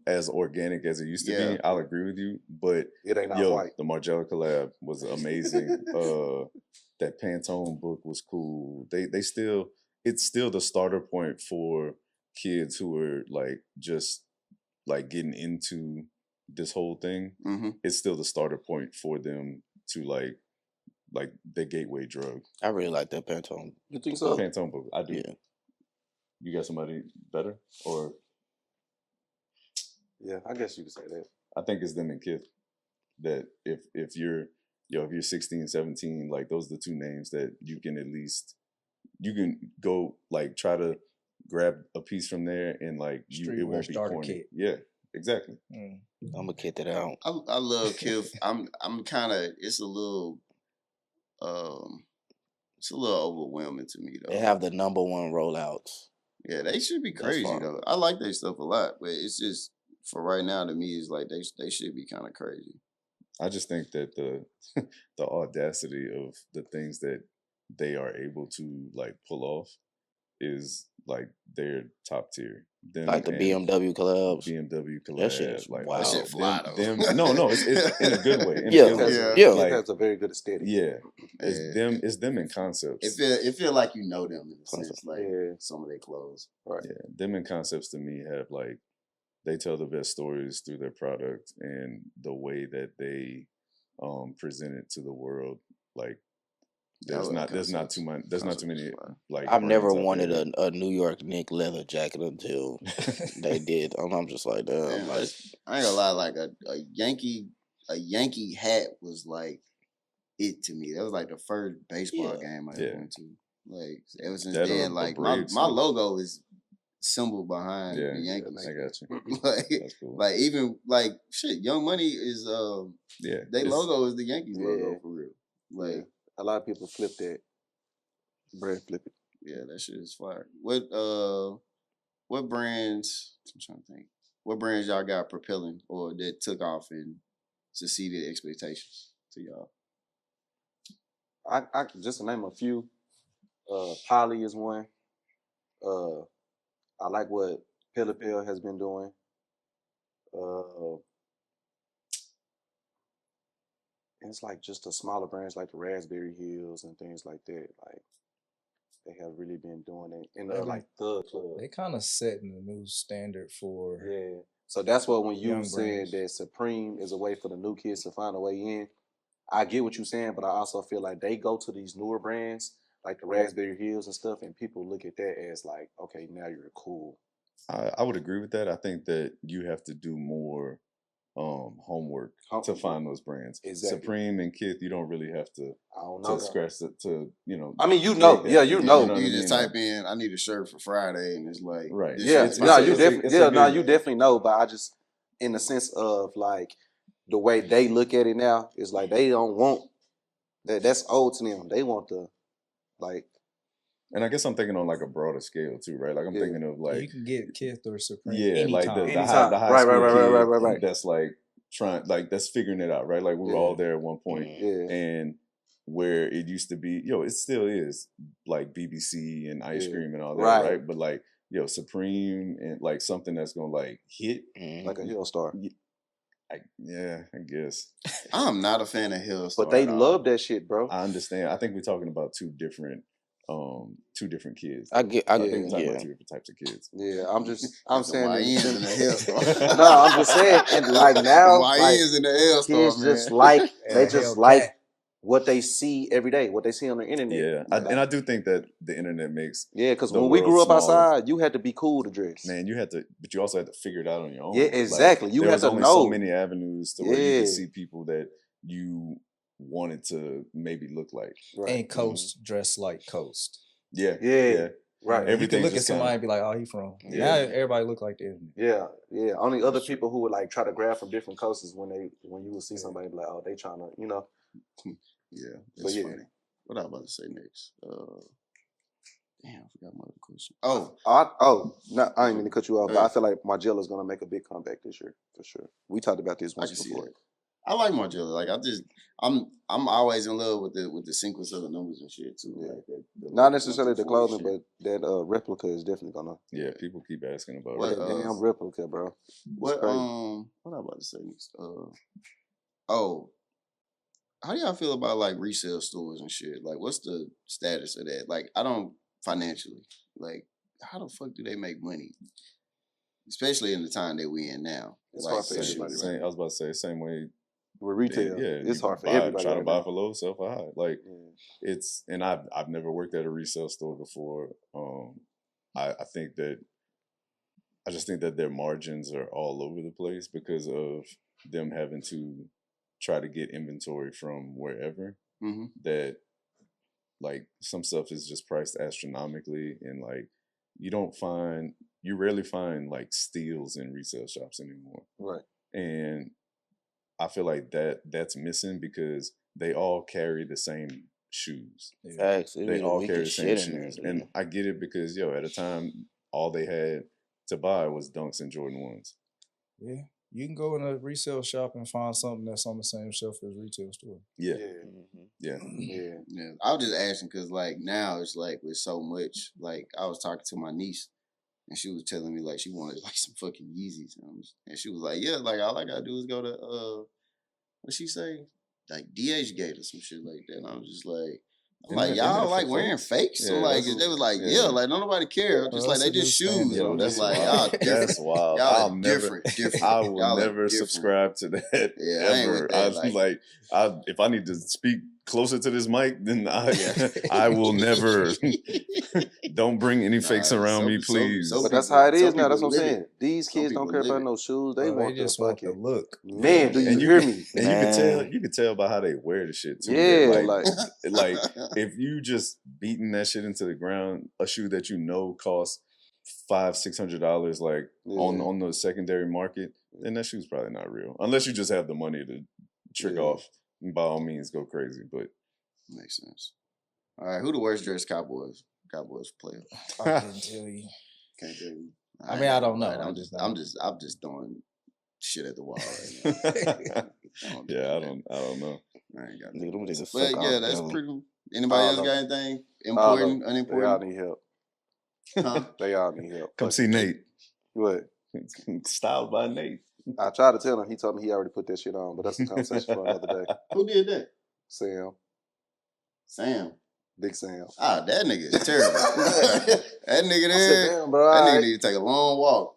as organic as it used to Yeah. be. I'll agree with you, but It ain't all white. the Margiela collab was amazing. That Pantone book was cool. They still, it's still the starter point for kids who are like just like getting into this whole thing. Mm-hmm. It's still the starter point for them to like the gateway drug. I really like that Pantone. You think so? Pantone book, I do. Yeah. You got somebody better, or Yeah, I guess you could say that. I think it's them and Kith. That if you're if you're 16, 17, like those are the two names that you can at least you can go like try to grab a piece from there and like it Streetwear won't be starter corny. kit. Yeah, exactly. Mm. I'm gonna kid that out. I love Kith. I'm kind of. It's a little overwhelming to me though. They have the number one rollouts. Yeah, they should be Thus crazy far. though. I like their stuff a lot, but it's just for right now to me, it's like they should be kind of crazy. I just think that the audacity of the things that they are able to like pull off is like they're top tier. Them Like the and BMW collabs. BMW collab, That shit is like wild. That shit fly, though. No, it's in a good way. In Yeah. a good way. Yeah. Like, It has a very good aesthetic. yeah, Yeah. it's them in concepts. It feel like you know them in a sense, like Yeah. some of their clothes. Right. Yeah, them in concepts to me have like they tell the best stories through their product and the way that they present it to the world. Like there's not too many like I've never brands out wanted there a New York Nick leather jacket until they did. I'm just like, damn. Man, Like, I ain't gonna lie, like a Yankee hat was like it to me. That was like the first baseball game I ever went to. Like ever since That or then, a like braid my suit. logo is symbol behind Yeah, the Yankees. I got you. like, That's cool. like even like shit, Young Money is Yeah, they it's- logo is the Yankees Yeah. logo for real. Like A lot of people flip that. Brand flip it. yeah, that shit is fire. What brands? I'm trying to think. What brands y'all got propelling or that took off and succeeded expectations to y'all? I just to name a few. Poly is one. I like what Pill has been doing. And it's like just the smaller brands like the Raspberry Hills and things like that. Like they have really been doing it. And They like Thug Club. They kind of setting a new standard for Yeah. So that's what when you Young said brands. that Supreme is a way for the new kids to find a way in, I get what you're saying, but I also feel like they go to these newer brands like the Raspberry Hills and stuff, and people look at that as like, okay, now you're cool. I would agree with that. I think that you have to do more homework to find those brands. Exactly. Supreme and Kith, you don't really have to I don't know. scratch to I mean, you know, dig that. yeah, you know. what I You just mean? type in, I need a shirt for Friday, and it's like, Right. this Yeah, shit's no, fire. you definitely, you good- definitely know. But I just, in the sense of like the way they look at it now, is like they don't want that. That's old to them. They want the like. And I guess I'm thinking on like a broader scale too, right? Like I'm Yeah. thinking of like you can get Kith or Supreme yeah, anytime. like the Anytime. high Right, school right. kid that's like trying, like that's figuring it out, right? Like we were Yeah. all there at one point, Yeah. and where it used to be, it still is like BBC and ice Yeah. cream and all that, Right. right? But like Supreme and like something that's gonna like hit, Like a Hill Star. I guess. I'm not a fan of Hill Star But they at all. love that shit, bro. I understand. I think we're talking about two different kids. I think we're talking yeah. about two different types of kids. Yeah, I'm saying the YNs in the Hill Star. No, I'm just saying, and like now, The like, YNs in the Hill Star, kids man. just like they Yeah, just Hellcat. like what they see every day, what they see on the internet. Yeah, and I do think that the internet makes Because the when we world grew up smaller. outside, you had to be cool to dress. Man, but you also had to figure it out on your own. Yeah, exactly. You there had was to only know. so many avenues to where you Yeah. could see people that you wanted to maybe look like. Right. And Coast dress like Coast. Yeah, Yeah. Right. You can Everything's look at just kinda- somebody and be like, "Oh, he from." Yeah. Now everybody look like this. Yeah. Only other people who would like try to grab from different coasts is when you would see somebody be like, oh, they trying to, Yeah, But it's yeah. funny. What I was about to say next? Damn, I forgot my other question. No, I ain't mean to cut you off, but Yeah. I feel like Margiela's gonna make a big comeback this year for sure. We talked about this I once can see before. that. I like Margiela. Like I'm always in love with the sequence of the numbers and shit too. Yeah. Like the Not necessarily the 1 through 40 clothing, but that replica is definitely gonna. Yeah, people keep asking about What, it. Damn replica, bro. what crazy. what I about to say next? Oh, how do y'all feel about like resale stores and shit? Like, what's the status of that? Like, I don't financially. Like, how the fuck do they make money? Especially in the time that we in now. It's Like, hard for that shit everybody, is- Same, I was about to say same way. With retail, Yeah, it's you hard for buy- everybody. Try to right buy now. for low, sell for high. Like Yeah. it's, and I've never worked at a resale store before. I think that I just think that their margins are all over the place because of them having to try to get inventory from wherever. Mhm. That like some stuff is just priced astronomically, and like you rarely find like steals in resale shops anymore. Right. And I feel like that's missing because they all carry the same shoes. Facts. It be They the all carry the weakest same shit in there, shoes. dude. And I get it because at a time all they had to buy was Dunks and Jordan 1s. Yeah. You can go in a resale shop and find something that's on the same shelf as retail store. Yeah. Mhm. Yeah. Yeah. Yeah, I was just asking because like now it's like with so much. Like I was talking to my niece, and she was telling me like she wanted like some fucking Yeezys, and she was like, yeah, like all I gotta do is go to what she say, like DH Gate or some shit like that. And I was just like. I'm Isn't like, that- isn't y'all that like for wearing fakes? Yeah, I'm like, that's- they was like, yeah. yeah, like don't nobody care. Just like that's they a new just shoes. standard. Yo, I'm that's just like, wild. y'all different. That's wild. Y'all I'll are never, different. I will Y'all are never different. subscribe to that Yeah, I ain't ever. with that, If I need to speak closer to this mic, then Yeah. I will never. Don't bring any fakes Nah, around some- me, some- please. some But that's people- how it is some now. That's people what I'm live saying. it. These Some kids don't people care live about it. no shoes. They Bro, want they just the want the fucking look. man. Do you And hear me? And you can Man. tell by how they wear the shit too. Yeah, that, like if you just beating that shit into the ground, a shoe that you know costs $500-$600, like on the secondary market, then that shoe's probably not real. Unless you just have the money to trick off. By all means, go crazy. But Makes sense. All right, who the worst dressed Cowboys player? I couldn't tell you. Can't tell you. I mean, I don't know. Right, I I'm just just throwing shit at the wall right now. yeah, I don't know. I ain't got Nigga, them niggas But suck yeah, off, that's though. pretty. Anybody else got anything important, They all unimportant? need help. Huh? They all need help. Come see Nate. What? Styled by Nate. I tried to tell him. He told me he already put that shit on, but that's a conversation for another day. Who did that? Sam. Big Sam. Ah, that nigga is terrible. That nigga I said, there. damn, bro. That all nigga right. need to take a long walk.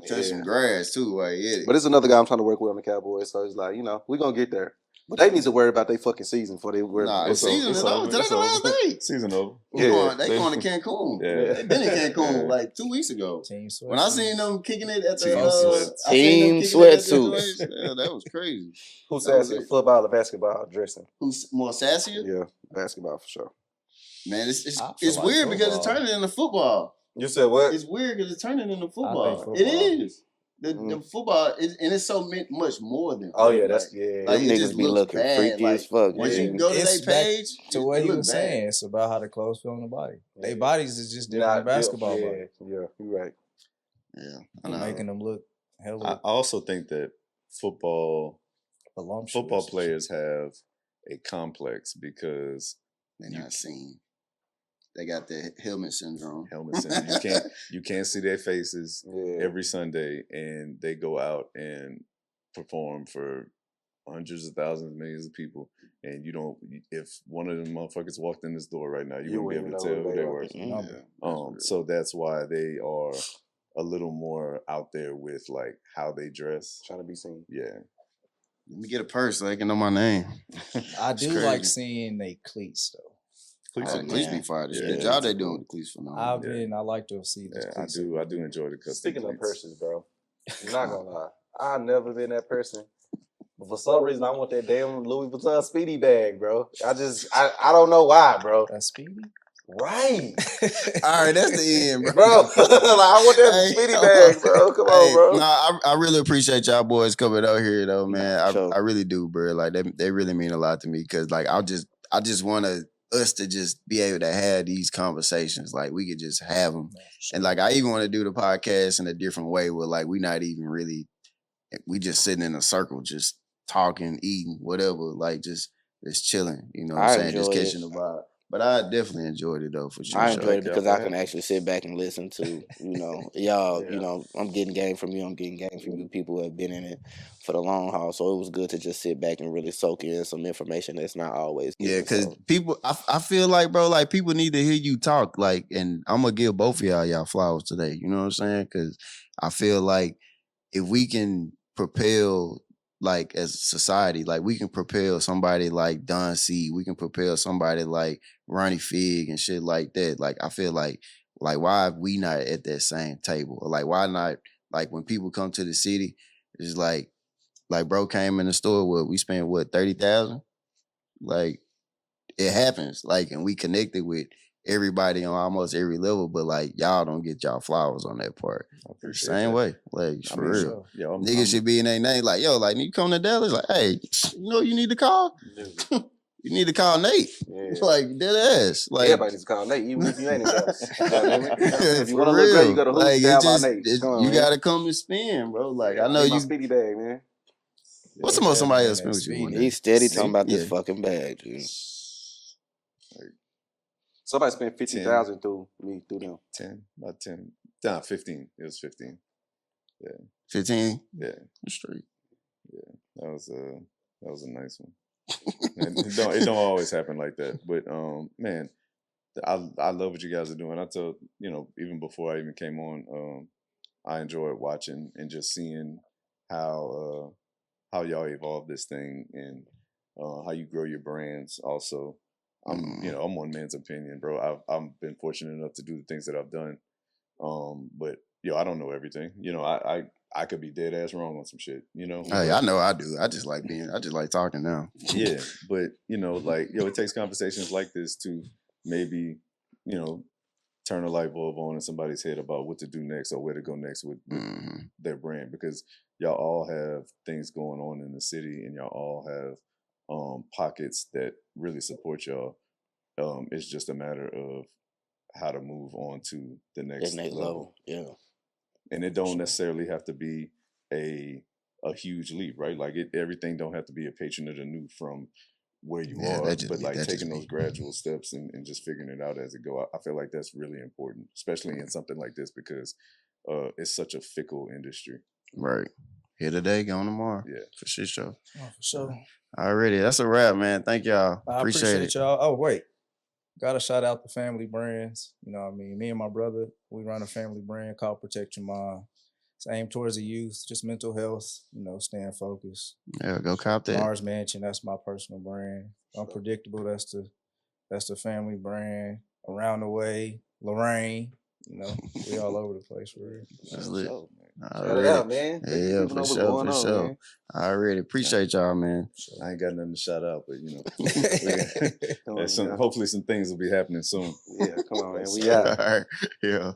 Touch Yeah. some grass too while he hit it. But it's another guy I'm trying to work with on the Cowboys, so it's like, we're gonna get there. But they need to worry about their fucking season before they worry Nah, about the season is over. Today's the last day. Season over. They going to Cancun. Yeah. They been in Cancun like 2 weeks ago. Team sweat. When I seen them kicking it at the Team sweats. I seen them Team kicking it at the sweatsuits. joints. Yeah, that was crazy. Who's That was sassy? it. Football or basketball dressing? Who's more sassier? Yeah, basketball for sure. Man, I feel it's like weird because it's football. turning into football. You said what? It's weird because it's turning into football. football. It is. The football, and it's so much more than Oh yeah, like, that's like, Them it niggas just be looks looking bad. freaky Like, as fuck. once Yeah. you go to It's their back page, to what it he look was bad. saying. It's about how the clothes fit on the body. Yeah. Their bodies is just different than basketball body. Yeah, you're right. Yeah, I know. Making them look I hella also think that football voluptuous. players have a complex because They're not seen. They got the helmet syndrome. helmets in. You can't see their faces Yeah. every Sunday, and they go out and perform for hundreds of thousands, millions of people, and you don't. If one of them motherfuckers walked in this door right now, you wouldn't be able to tell who they were. Mm-mm. So that's why they are a little more out there with like how they dress. Trying to be seen. Yeah. Let me get a purse so they can know my name. I It's do crazy. like seeing they cleats though. Cleats Oh, are cleats man. be fired. Yeah, The job they doing with cleats for now. I like to see this. Yeah, I do enjoy the custom. Speaking of cleats. purses, bro, I'm not gonna lie. I've never been that person. But for some reason, I want that damn Louis Vuitton Speedy bag, bro. I don't know why, bro. That's speedy. Right. All right, that's the end, bro. Bro, like, I want that Speedy bag, bro. Come on, bro. Nah, I really appreciate y'all boys coming out here, though, man. Nah, sure. I really do, bro. Like, they really mean a lot to me because, like, I just want us to just be able to have these conversations. Like, we could just have them. And, like, I even want to do the podcast in a different way where, like, we not even really, we just sitting in a circle just talking, eating, whatever, like just chilling. You know what I I'm saying? Just enjoy it. catching the vibe. But I definitely enjoyed it though, for sure. I sure. enjoyed it Thank y'all because for I can having me. actually sit back and listen to, y'all, Yeah. I'm getting game from you, I'm getting game from you people who have been in it for the long haul. So it was good to just sit back and really soak in some information that's not always Yeah, given. because So people, I feel like, bro, like people need to hear you talk. Like, and I'm gonna give both of y'all flowers today. You know what I'm saying? Because I feel like if we can propel, like as a society, like we can propel somebody like Don C, we can propel somebody like Ronnie Fig and shit like that. Like I feel like why are we not at that same table? Or like why not, like when people come to the city, it's like bro came in the store, we spent 30,000? Like it happens. Like, and we connected with everybody on almost every level, but like y'all don't get y'all flowers on that part. I appreciate Same that. way. Like I for mean, real. yeah, Niggas should be in their name. Like, yo, like you come to Dallas, like, hey, you know you need to call? You need to call Nate. Yeah. Like dead ass. Like Everybody needs to call Nate, even if you ain't in Dallas. If you for want to look great, you real. go to Like Hoops, it call just Nate. Come on, you man. gotta come and spin, bro. Like I I know need my you speedy bag, man. what's the most Yeah, somebody man, else spent that with you speedy. one day? he's steady talking about this Yeah. fucking bag, dude. Somebody spent 10. 50,000 through me, through them. 10, about 10. Nah, 15. It was 15. 15? Yeah, Straight. that was a nice one. And it don't always happen like that, but man, I love what you guys are doing. I told even before I even came on, I enjoyed watching and just seeing how y'all evolve this thing and how you grow your brands. Also, I'm one man's opinion, bro. I've been fortunate enough to do the things that I've done, but I don't know everything. I could be dead ass wrong on some shit. Hey, I know I do. I just like talking now. Yeah, but it takes conversations like this to maybe turn a light bulb on in somebody's head about what to do next or where to go next with their brand, because y'all all have things going on in the city and y'all all have pockets that really support y'all. It's just a matter of how to move on to the next level. Yeah. And it don't necessarily have to be a huge leap, right? Like everything don't have to be a patron of the new from where you are, but like taking those gradual steps and just figuring it out as it go. I feel like that's really important, especially in something like this, because it's such a fickle industry. Right. Here today, gone tomorrow. Yeah. For sure. Oh, for sure. Already. That's a wrap, man. Thank y'all. I appreciate it, y'all. Oh, wait. Gotta shout out the family brands. You know what I mean? Me and my brother, we run a family brand called Protect Your Mind. It's aimed towards the youth, just mental health, staying focused. Yeah, go cop that. Mars Mansion, that's my personal brand. Unpredictable, that's the family brand. Around the Way, Lorraine, we all over the place for real. That's lit. Shout it out, man. Yeah, for sure. Man. I already appreciate y'all, man. I ain't got nothing to shout out, but hopefully some things will be happening soon. Yeah, come on, man. We out. All right. Yeah.